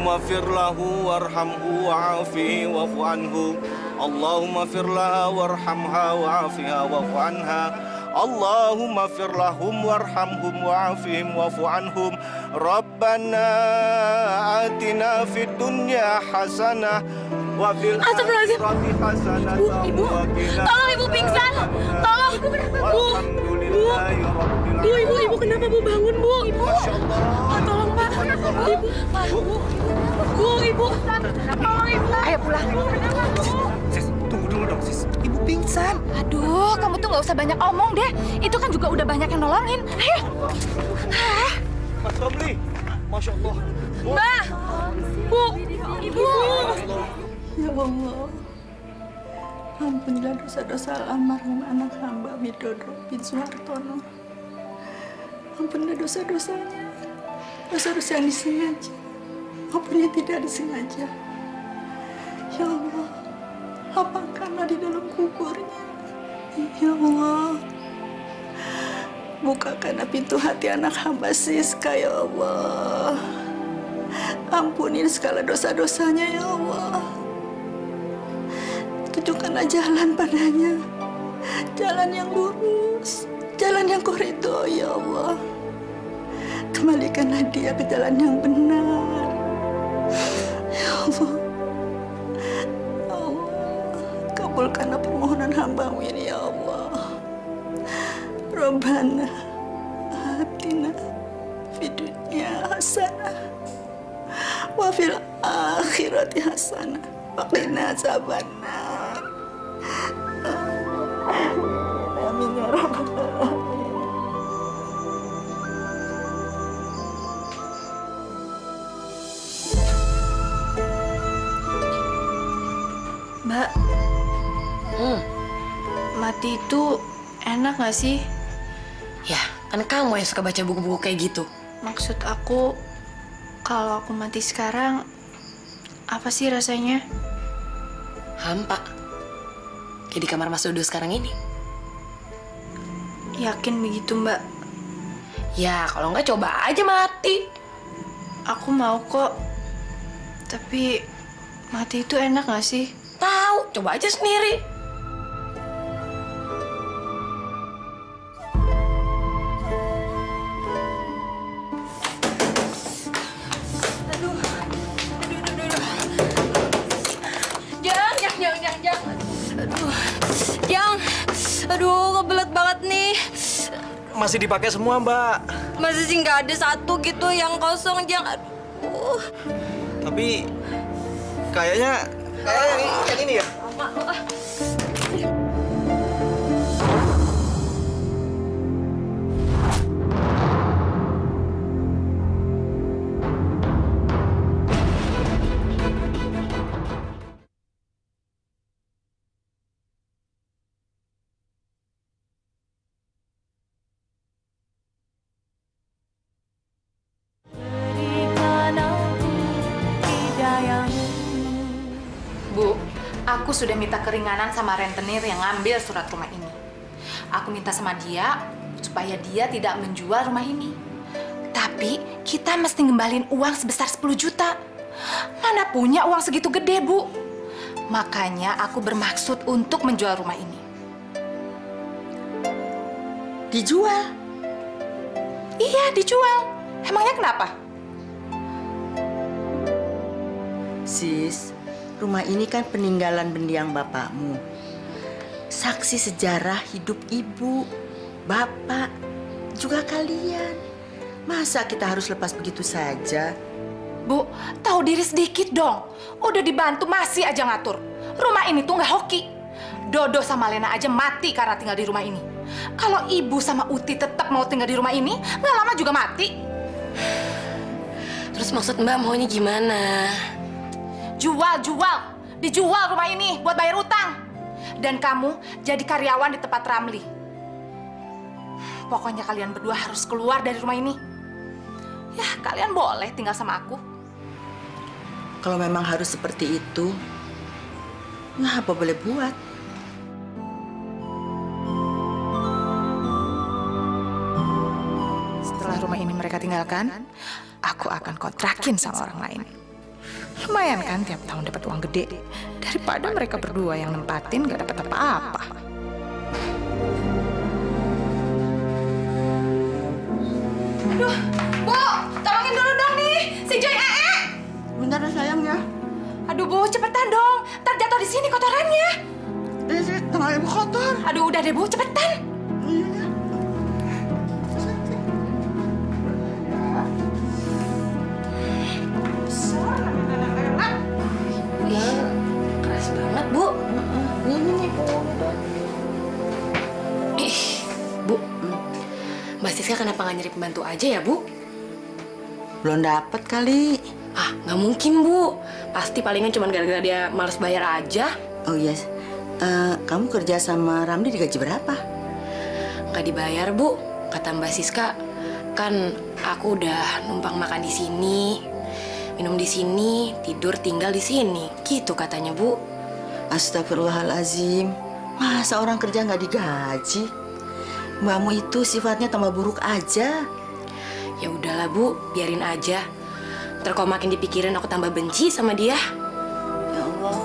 Allahumma fir lahu warhamhu wa'afihi wa'fu anhu. Allahumma fir laha warhamha wa'afiha wa'fu anha. Allahumma fir lahum warhamhum wa'afihim wa'fu anhum. Rabbana atina fid dunya hasanah wa fil akhirati hasanah. Ibu, tolong ibu pingsan. Tolong. Ibu kenapa, Bu? Ibu kenapa, Bu? Bangun, Bu. Ibu. Tolong, Pak. Ibu. Tolong, Ibu. Ayo pulang. Sis, tunggu dulu dong, Sis. Ibu pingsan. Aduh, kamu tuh nggak usah banyak omong deh. Itu kan juga udah banyak yang nolongin. Ayo. Mas Ramli, Masya Allah. Mbak. Bu. Ibu. Ya Allah, ampunilah dosa-dosa almarhum anak hamba Widodo bin Suhartono. Ampunilah dosa-dosanya, dosa-dosa yang disengaja maupun yang tidak disengaja. Ya Allah, lapangkanlah di dalam kuburnya. Ya Allah, bukakanlah pintu hati anak hamba Siska, ya Allah. Ampunin segala dosa-dosanya, ya Allah. Tunjukkanlah jalan padanya, jalan yang lurus, jalan yang kau ridho, ya Allah. Kembalikanlah dia ke jalan yang benar, ya Allah. Ya Allah, kabulkanlah permohonan hamba-Mu ini, ya Allah. Rabbana atina fid dunya hasanah wa fil akhirati hasanah wa qina adzabannar. Amin ya rabbal alamin. Mbak, mati itu enak gak sih? Ya, kan kamu yang suka baca buku-buku kayak gitu. Maksud aku, kalau aku mati sekarang, apa sih rasanya? Hampa. Kayak di kamar Mas Dodo sekarang ini. Yakin begitu, Mbak? Ya, kalau nggak coba aja mati. Aku mau kok. Tapi, mati itu enak gak sih? Tahu, coba aja sendiri. Aduh, kebelet banget nih. Masih dipakai semua, Mbak. Masih sih nggak ada satu gitu yang kosong, Jang. Aduh. Tapi kayaknya yang ini ya. Bu, aku sudah minta keringanan sama rentenir yang ngambil surat rumah ini. Aku minta sama dia supaya dia tidak menjual rumah ini. Tapi kita mesti ngembalin uang sebesar 10 juta. Mana punya uang segitu gede, Bu? Makanya aku bermaksud untuk menjual rumah ini. Dijual? Iya, dijual. Emangnya kenapa? Sis, rumah ini kan peninggalan mendiang bapakmu. Saksi sejarah hidup ibu, bapak, juga kalian. Masa kita harus lepas begitu saja? Bu, tahu diri sedikit dong. Udah dibantu masih aja ngatur. Rumah ini tuh nggak hoki. Dodo sama Lena aja mati karena tinggal di rumah ini. Kalau ibu sama Uti tetap mau tinggal di rumah ini, nggak lama juga mati. Terus maksud Mbak maunya gimana? Jual. Dijual rumah ini buat bayar utang. Dan kamu jadi karyawan di tempat Ramli. Pokoknya kalian berdua harus keluar dari rumah ini. Ya, kalian boleh tinggal sama aku. Kalau memang harus seperti itu, ya apa boleh buat. Setelah rumah ini mereka tinggalkan, aku akan kontrakin sama orang lain. Lumayan kan tiap tahun dapat uang gede. Daripada mereka berdua yang nempatin gak dapat apa-apa. Aduh, Bu, tolongin dulu dong nih, si Joy Ee. Bentar ya sayang ya. Aduh Bu, cepetan dong. Ntar jatuh di sini kotorannya. Ini tangan ibu kotor. Aduh, udah deh Bu, cepetan. Keras banget, Bu. Bu, Mbak Siska kenapa nggak nyari pembantu aja ya, Bu? Belum dapet kali. Ah, nggak mungkin, Bu. Pasti palingan cuma gara-gara dia males bayar aja. Oh iya, kamu kerja sama Ramli digaji berapa? Nggak dibayar, Bu. Kata Mbak Siska, kan aku udah numpang makan di sini, minum di sini, tidur tinggal di sini. Gitu katanya, Bu. Astagfirullahalazim. Masa orang kerja nggak digaji? Mbakmu itu sifatnya tambah buruk aja. Ya udahlah, Bu, biarin aja. Ntar kalau makin dipikirin aku tambah benci sama dia. Ya Allah.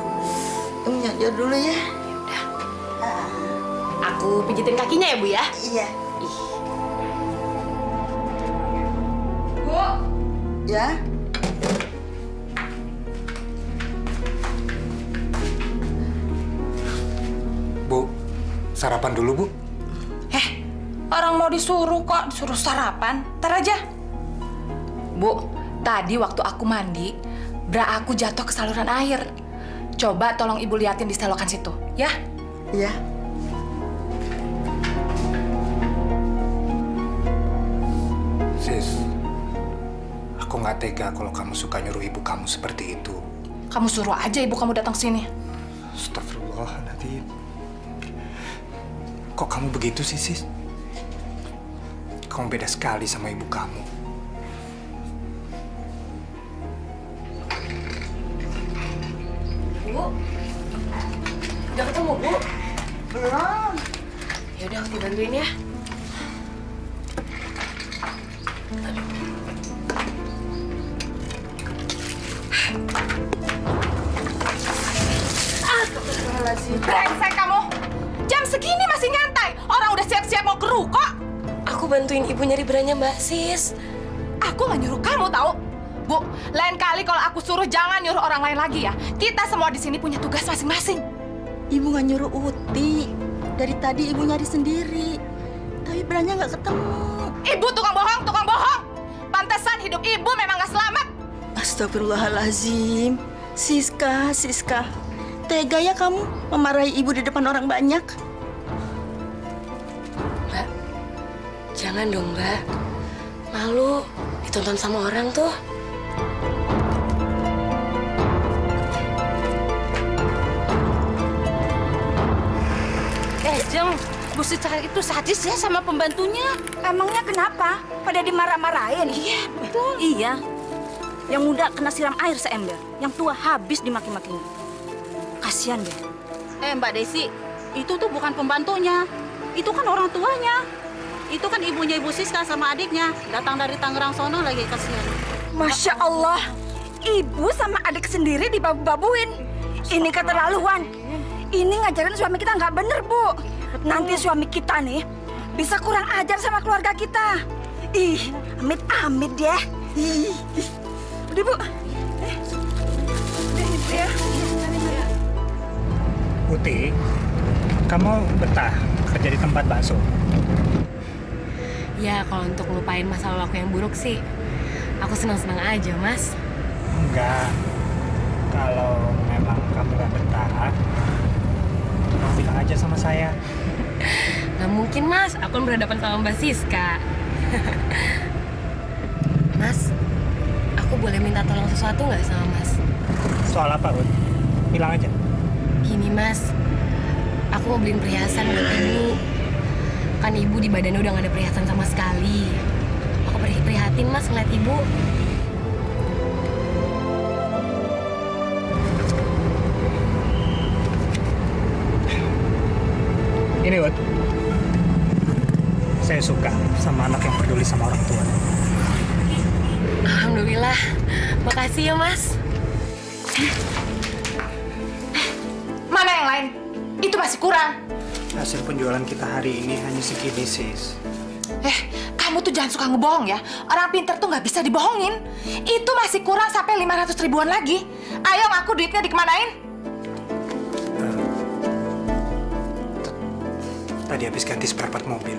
Kamu nyadar dulu ya. Udah. Aku pijitin kakinya ya, Bu ya? Iya. Bu. Ya. Bu, sarapan dulu, Bu. Orang mau disuruh kok, disuruh sarapan. Ntar aja. Bu, tadi waktu aku mandi, bra aku jatuh ke saluran air. Coba tolong Ibu liatin di selokan situ, ya? Iya. Sis, aku nggak tega kalau kamu suka nyuruh ibu kamu seperti itu. Kamu suruh aja ibu kamu datang sini. Astagfirullahaladzim. Kok kamu begitu sih, Sis? Kamu beda sekali sama ibu kamu. Bu, udah ketemu, Bu? Belum. Ya udah, aku dibantuin ya. Brengsek kamu! Jam segini masih nyantai. Orang udah siap-siap mau ke ruko. Aku bantuin Ibu nyari beranya Mbak Sis. Aku nggak nyuruh kamu tahu. Bu, lain kali kalau aku suruh jangan nyuruh orang lain lagi ya. Kita semua di sini punya tugas masing-masing. Ibu nggak nyuruh Uti. Dari tadi ibu nyari sendiri. Tapi beranya nggak ketemu. Ibu tukang bohong, tukang bohong. Pantesan hidup ibu memang nggak selamat. Astagfirullahalazim. Siska, Siska. Tega ya kamu memarahi ibu di depan orang banyak. Mbak, jangan dong, Mbak. Malu ditonton sama orang tuh. Jeng, Bu Siska itu sadis ya sama pembantunya. Emangnya kenapa? Pada dimarah-marahin? Iya, betul. Iya. Yang muda kena siram air seember, yang tua habis dimaki-makinya. Kasihan deh. Mbak Desi, itu tuh bukan pembantunya. Itu kan orang tuanya. Itu kan ibunya Ibu Siska sama adiknya. Datang dari Tangerang sono lagi, kasihan. Masya Allah. Ibu sama adik sendiri dibabu-babuin. Ini keterlaluan. Ini ngajarin suami kita nggak bener, Bu. Nanti suami kita nih bisa kurang ajar sama keluarga kita. Ih, amit-amit ya. Ih. Udah, Bu. Ya. Uti, kamu betah kerja di tempat bakso? Ya, kalau untuk lupain masa lalu aku yang buruk sih, aku senang-senang aja, Mas. Enggak. Kalau memang kamu nggak betah, bilang aja sama saya. Nggak mungkin, Mas. Aku kan berhadapan sama Mbak Siska. Mas, aku boleh minta tolong sesuatu nggak sama Mas? Soal apa, Ut? Bilang aja. Gini, Mas. Aku mau beliin perhiasan buat Ibu. Kan Ibu di badannya udah nggak ada perhiasan sama sekali. Aku prihatin, Mas, ngeliat Ibu. Ini, Ut. Saya suka sama anak yang peduli sama orang tua. Alhamdulillah. Makasih ya, Mas. Mana yang lain? Itu masih kurang. Hasil penjualan kita hari ini hanya segini, sis. Kamu tuh jangan suka ngebohong ya. Orang pinter tuh nggak bisa dibohongin. Itu masih kurang sampai 500 ribuan lagi. Ayo ngaku duitnya dikemanain? Tadi habis ganti spare part mobil.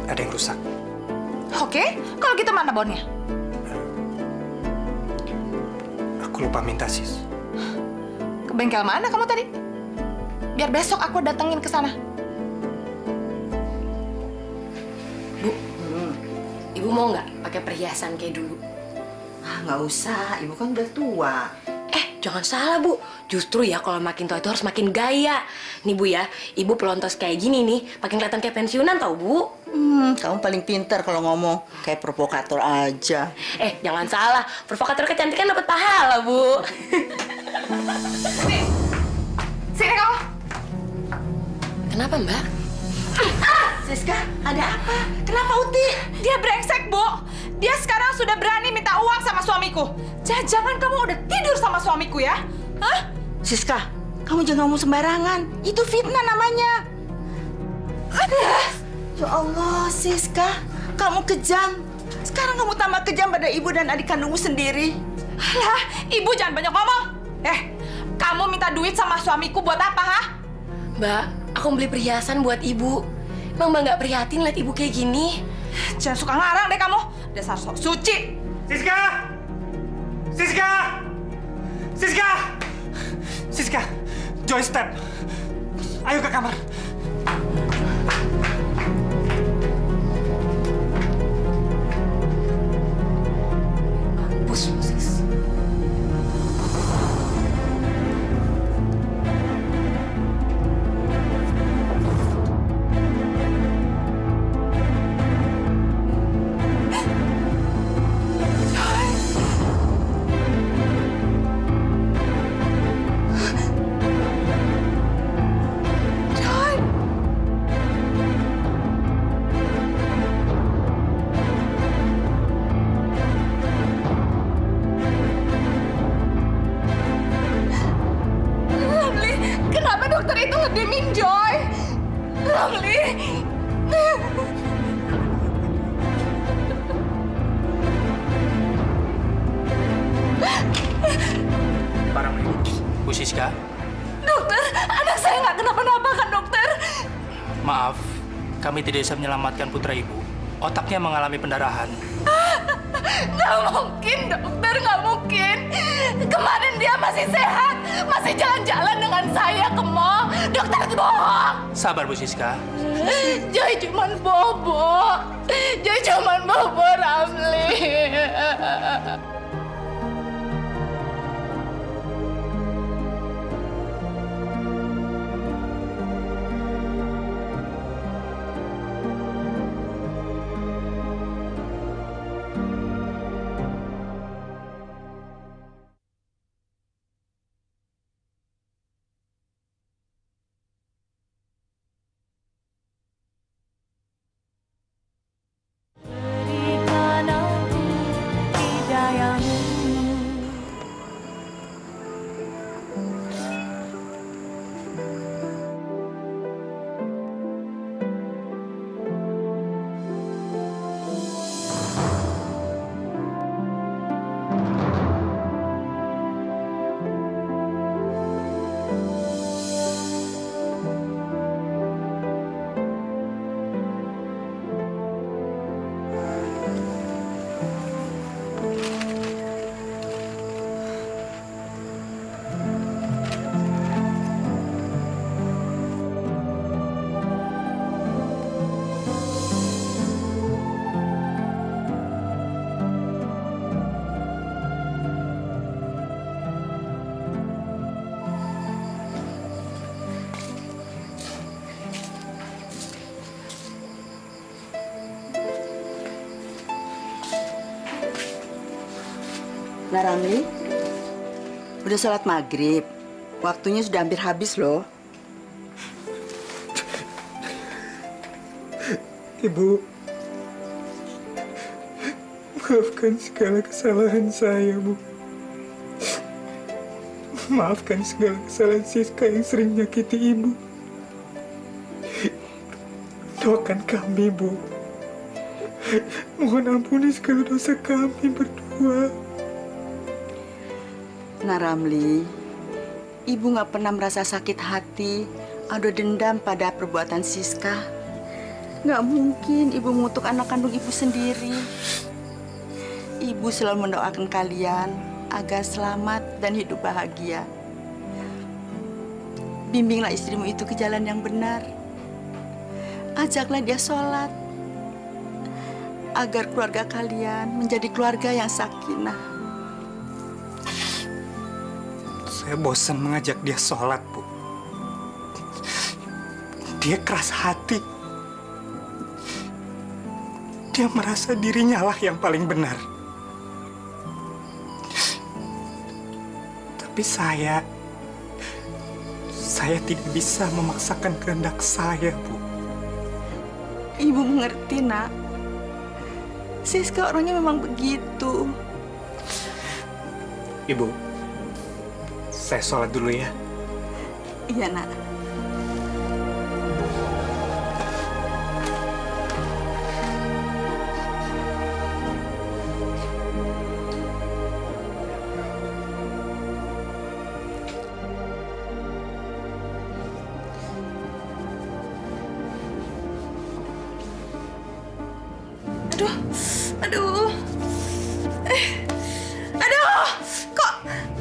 Ada yang rusak. Oke, kalau gitu mana bonnya? Aku lupa minta, sis. Ke bengkel mana kamu tadi? Biar besok aku datengin ke sana. Bu, Ibu mau nggak pakai perhiasan kayak dulu? Nggak usah, ibu kan udah tua. Jangan salah, Bu. Justru ya kalau makin tua itu harus makin gaya. Nih, Bu ya, Ibu pelontos kayak gini nih, makin kelihatan kayak pensiunan tau, Bu. Kamu paling pintar kalau ngomong. Kayak provokator aja. Jangan salah. Provokator kecantikan dapat pahala, Bu. Sini kamu. Kenapa, Mbak? Siska, ada apa? Kenapa Uti? Dia brengsek, Bu. Dia sekarang sudah berani minta uang sama suamiku. Jangan kamu udah tidur sama suamiku ya? Hah? Siska, kamu jangan ngomong sembarangan. Itu fitnah namanya. Ya Allah, Siska, kamu kejam. Sekarang kamu tambah kejam pada ibu dan adik kandungmu sendiri. Alah, ibu jangan banyak ngomong. Kamu minta duit sama suamiku buat apa, ha? Mbak, aku beli perhiasan buat Ibu. Emang Mbak nggak prihatin lihat Ibu kayak gini? Jangan suka ngarang deh kamu. Dasar sok suci. Siska! Siska! Siska! Siska! Joy step! Ayo ke kamar. Mampus, Sis. Kenapa dokter itu ngediemin Joy? Ramli. Pak Ramli. Bu Siska. Dokter, anak saya nggak kenapa-napa kan dokter? Maaf, kami tidak bisa menyelamatkan putra ibu. Otaknya mengalami pendarahan. Nggak mungkin dokter, nggak mungkin. Kemarin dia masih sehat, masih jalan-jalan dengan saya ke mall. Dokter itu bohong. Sabar Bu Siska. Joy cuman bobo. Joy cuman bobo, Ramli. Nah, Ramli, udah sholat maghrib. Waktunya sudah hampir habis loh. Ibu, maafkan segala kesalahan saya, Bu. Maafkan segala kesalahan Siska yang sering menyakiti Ibu. Doakan kami, Bu. Mohon ampuni segala dosa kami berdua. Nah, Ramli, Ibu nggak pernah merasa sakit hati atau dendam pada perbuatan Siska. Nggak mungkin Ibu mengutuk anak kandung Ibu sendiri. Ibu selalu mendoakan kalian agar selamat dan hidup bahagia. Bimbinglah istrimu itu ke jalan yang benar. Ajaklah dia sholat, agar keluarga kalian menjadi keluarga yang sakinah. Saya bosan mengajak dia sholat, Bu. Dia keras hati. Dia merasa dirinya lah yang paling benar. Tapi saya tidak bisa memaksakan kehendak saya, Bu. Ibu mengerti, Nak. Siska orangnya memang begitu. Ibu, saya sholat dulu ya. Iya, Nak. Aduh. Aduh. Kok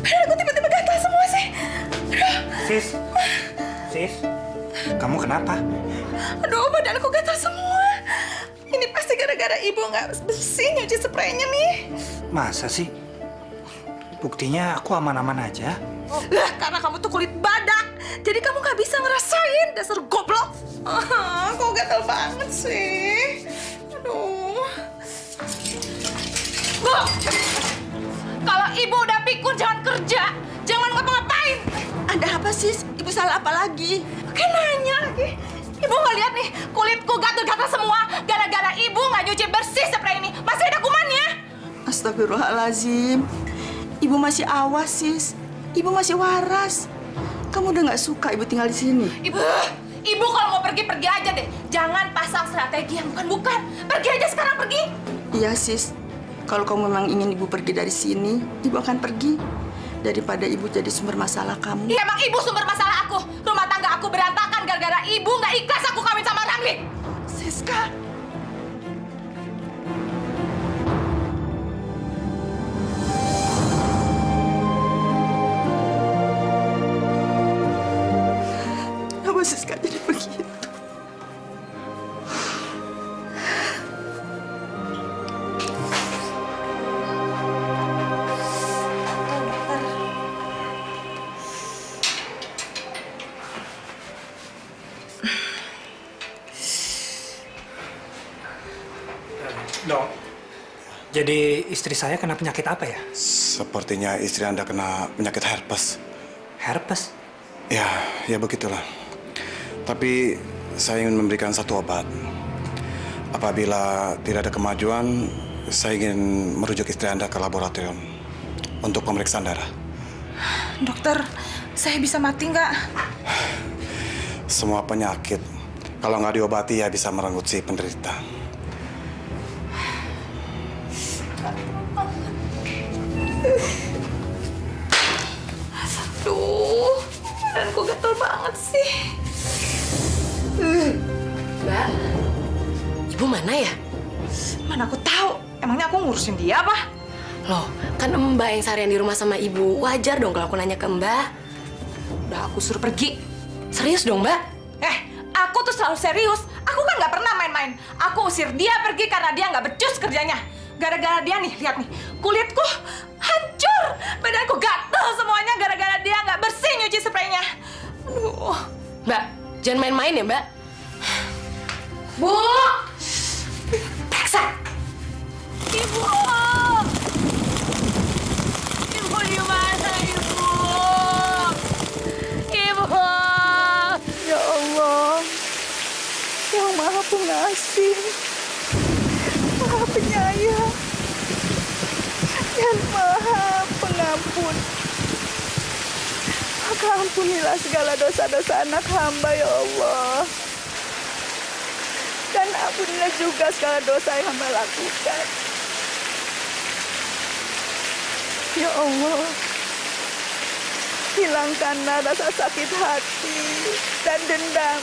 badanku tiba-tiba gatal semua sih? Aduh. Sis, kamu kenapa? Aduh, badanku gatal semua. Ini pasti gara-gara Ibu nggak bersih nyuci spraynya nih. Masa sih? Buktinya aku aman-aman aja. Lah, karena kamu tuh kulit badak. Jadi kamu nggak bisa ngerasain, dasar goblok. Kok gatal banget sih? Aduh. Bu, kalau Ibu udah pikun jangan kerja, jangan ngapa-ngapain. Ada apa, Sis? Ibu salah apa lagi? Kayak nanya lagi. Ibu nggak lihat nih, kulitku gatal-gatal semua gara-gara Ibu nggak nyuci bersih spray ini. Masih ada kumannya. Astagfirullahaladzim. Ibu masih awas, Sis. Ibu masih waras. Kamu udah nggak suka Ibu tinggal di sini? Ibu kalau mau pergi aja deh. Jangan pasang strategi yang bukan-bukan. Pergi aja sekarang, pergi. Iya, Sis. Kalau kamu memang ingin Ibu pergi dari sini, Ibu akan pergi. Daripada Ibu jadi sumber masalah kamu. Iya, emang Ibu sumber masalah aku. Rumah tangga aku berantakan gara-gara Ibu nggak ikhlas aku kawin sama Ramli. Siska. Kenapa Siska jadi begitu? Dok, jadi istri saya kena penyakit apa ya? Sepertinya istri Anda kena penyakit herpes. Herpes? Ya begitulah. Tapi saya ingin memberikan satu obat. Apabila tidak ada kemajuan, saya ingin merujuk istri Anda ke laboratorium untuk pemeriksaan darah. Dokter, saya bisa mati nggak? Semua penyakit, kalau nggak diobati ya bisa merenggut si penderita. Aduh, badanku gatel banget sih. Mbak, Ibu mana ya? Mana aku tahu. Emangnya aku ngurusin dia apa? Loh, kan Mbak yang seharian di rumah sama Ibu. Wajar dong kalau aku nanya ke Mbak. Udah aku suruh pergi. Serius dong, Mbak? Aku tuh selalu serius. Aku kan nggak pernah main-main. Aku usir dia pergi karena dia nggak becus kerjanya. Gara-gara dia nih, lihat nih. Kulitku hancur. Badanku gatel semuanya gara-gara dia nggak bersih nyuci spraynya. Aduh. Mbak, jangan main-main ya, Mbak. Bu! Periksa! Ibu! Ibu di mana, Ibu? Ibu! Ya Allah, yang Maha Pengasih, Maha Penyayang, dan Maha Pengampun. Maka ampunilah segala dosa-dosa anak hamba ya Allah. Dan ampunilah juga segala dosa yang hamba lakukan. Ya Allah, hilangkanlah rasa sakit hati dan dendam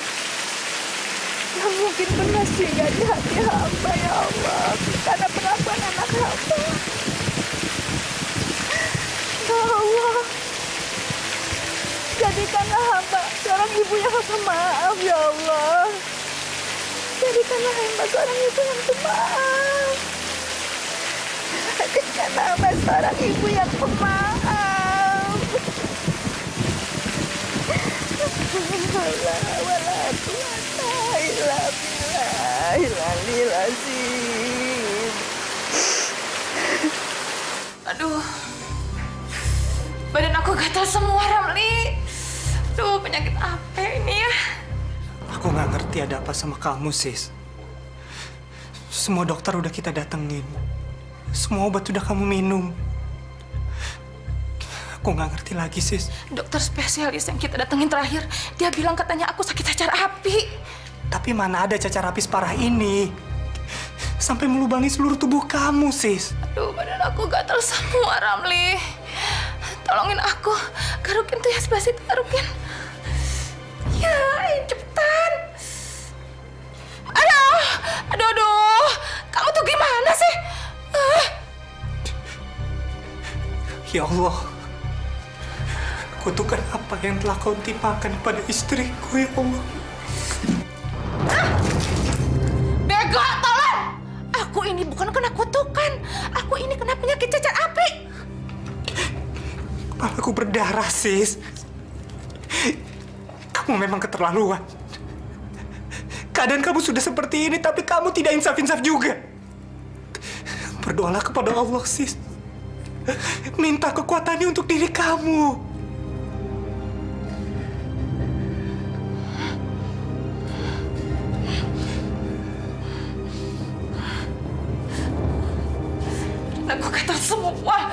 yang mungkin pernah singgah di hati hamba ya Allah, karena perlakuan anak hamba. Ya Allah, jadikanlah hamba seorang ibu yang pemaaf ya Allah. Jadikanlah hamba seorang ibu yang pemaaf. Jadikanlah hamba seorang ibu yang pemaaf. Aduh, badan aku gatal semua, Ramli. Aduh, penyakit apa ini ya? Aku nggak ngerti ada apa sama kamu, sis. Semua dokter udah kita datengin. Semua obat udah kamu minum. Aku nggak ngerti lagi, sis. Dokter spesialis yang kita datengin terakhir, dia bilang katanya aku sakit cacar api. Tapi mana ada cacar api separah ini? Sampai melubangi seluruh tubuh kamu, sis. Aduh, badan aku gatal semua, Ramli. Tolongin aku. Garukin tuh ya sebelah situ, garukin. Ya, cepetan. Aduh. Kamu tuh gimana sih? Ya Allah. Kutukan apa yang telah kau timpakan pada istriku, ya Allah. Bego, tolong! Aku ini bukan kena kutukan. Aku ini kena penyakit cacar api. Kepalaku berdarah, sis. Kamu memang keterlaluan. Keadaan kamu sudah seperti ini, tapi kamu tidak insaf-insaf juga. Berdoalah kepada Allah, sis. Minta kekuatannya untuk diri kamu. Aku gatal semua.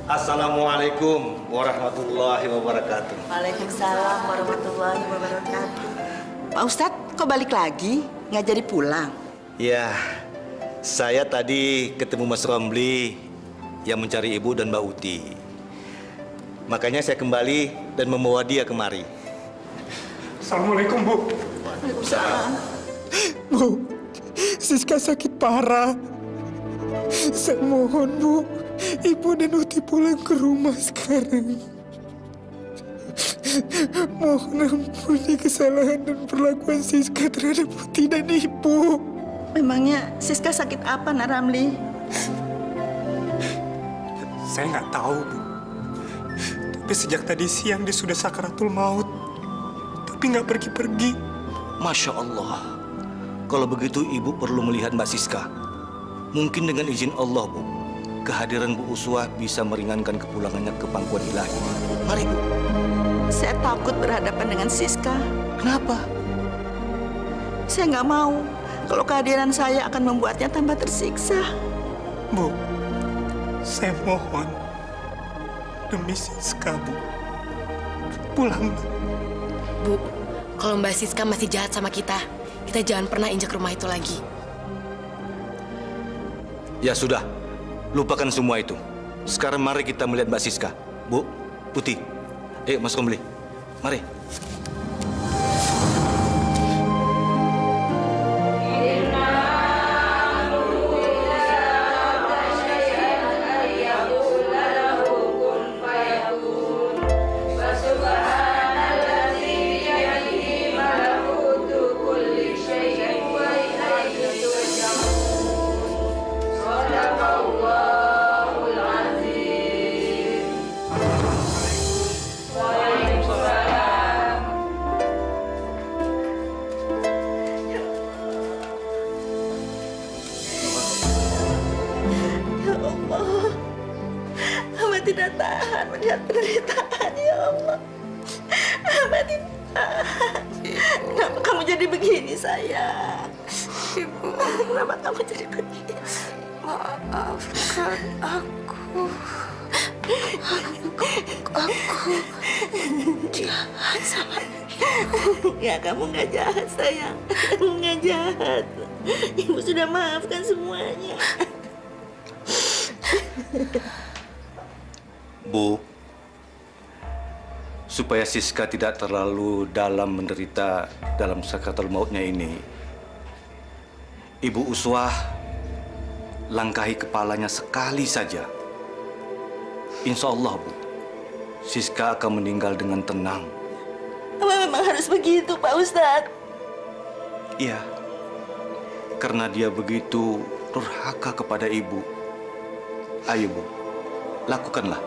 Assalamualaikum warahmatullahi wabarakatuh. Waalaikumsalam warahmatullahi wabarakatuh. Pak Ustadz, kok balik lagi? Nggak jadi pulang? Ya, saya tadi ketemu Mas Romli yang mencari Ibu dan Mbak Uti. Makanya saya kembali dan membawa dia kemari. Assalamualaikum, Bu. Waalaikumsalam. Bu, Siska sakit parah. Saya mohon, Bu, Ibu dan Uti pulang ke rumah sekarang. Mohon ampuni kesalahan dan perlakuan Siska terhadap Uti dan Ibu. Memangnya Siska sakit apa, Nak Ramli? Saya nggak tahu, Bu. Tapi sejak tadi siang dia sudah sakaratul maut. Tapi nggak pergi-pergi. Masya Allah. Kalau begitu Ibu perlu melihat Mbak Siska. Mungkin dengan izin Allah, Bu, kehadiran Bu Uswah bisa meringankan kepulangannya ke pangkuan ilahi. Mari, Bu. Saya takut berhadapan dengan Siska. Kenapa? Saya nggak mau kalau kehadiran saya akan membuatnya tambah tersiksa. Bu, saya mohon demi Siska, Bu. Pulang, Bu. Bu, kalau Mbak Siska masih jahat sama kita jangan pernah injak rumah itu lagi. Ya sudah, lupakan semua itu. Sekarang mari kita melihat Mbak Siska. Bu, Uti, ayo Mas Romli, mari. tidak tahan melihat penderitaan, ya Allah. Hamba tidak tahan. Kenapa kamu jadi begini, sayang? Ibu, kenapa kamu jadi begini? Maafkan aku. Aku jahat sama ibu. Ya, kamu nggak jahat, sayang. Kamu nggak jahat. Ibu sudah maafkan semuanya. Bu, supaya Siska tidak terlalu dalam menderita dalam sakaratul mautnya ini, Ibu Uswah langkahi kepalanya sekali saja. Insya Allah, Bu, Siska akan meninggal dengan tenang. Apa memang harus begitu, Pak Ustadz? Iya, karena dia begitu durhaka kepada Ibu. Ayo, Bu, lakukanlah.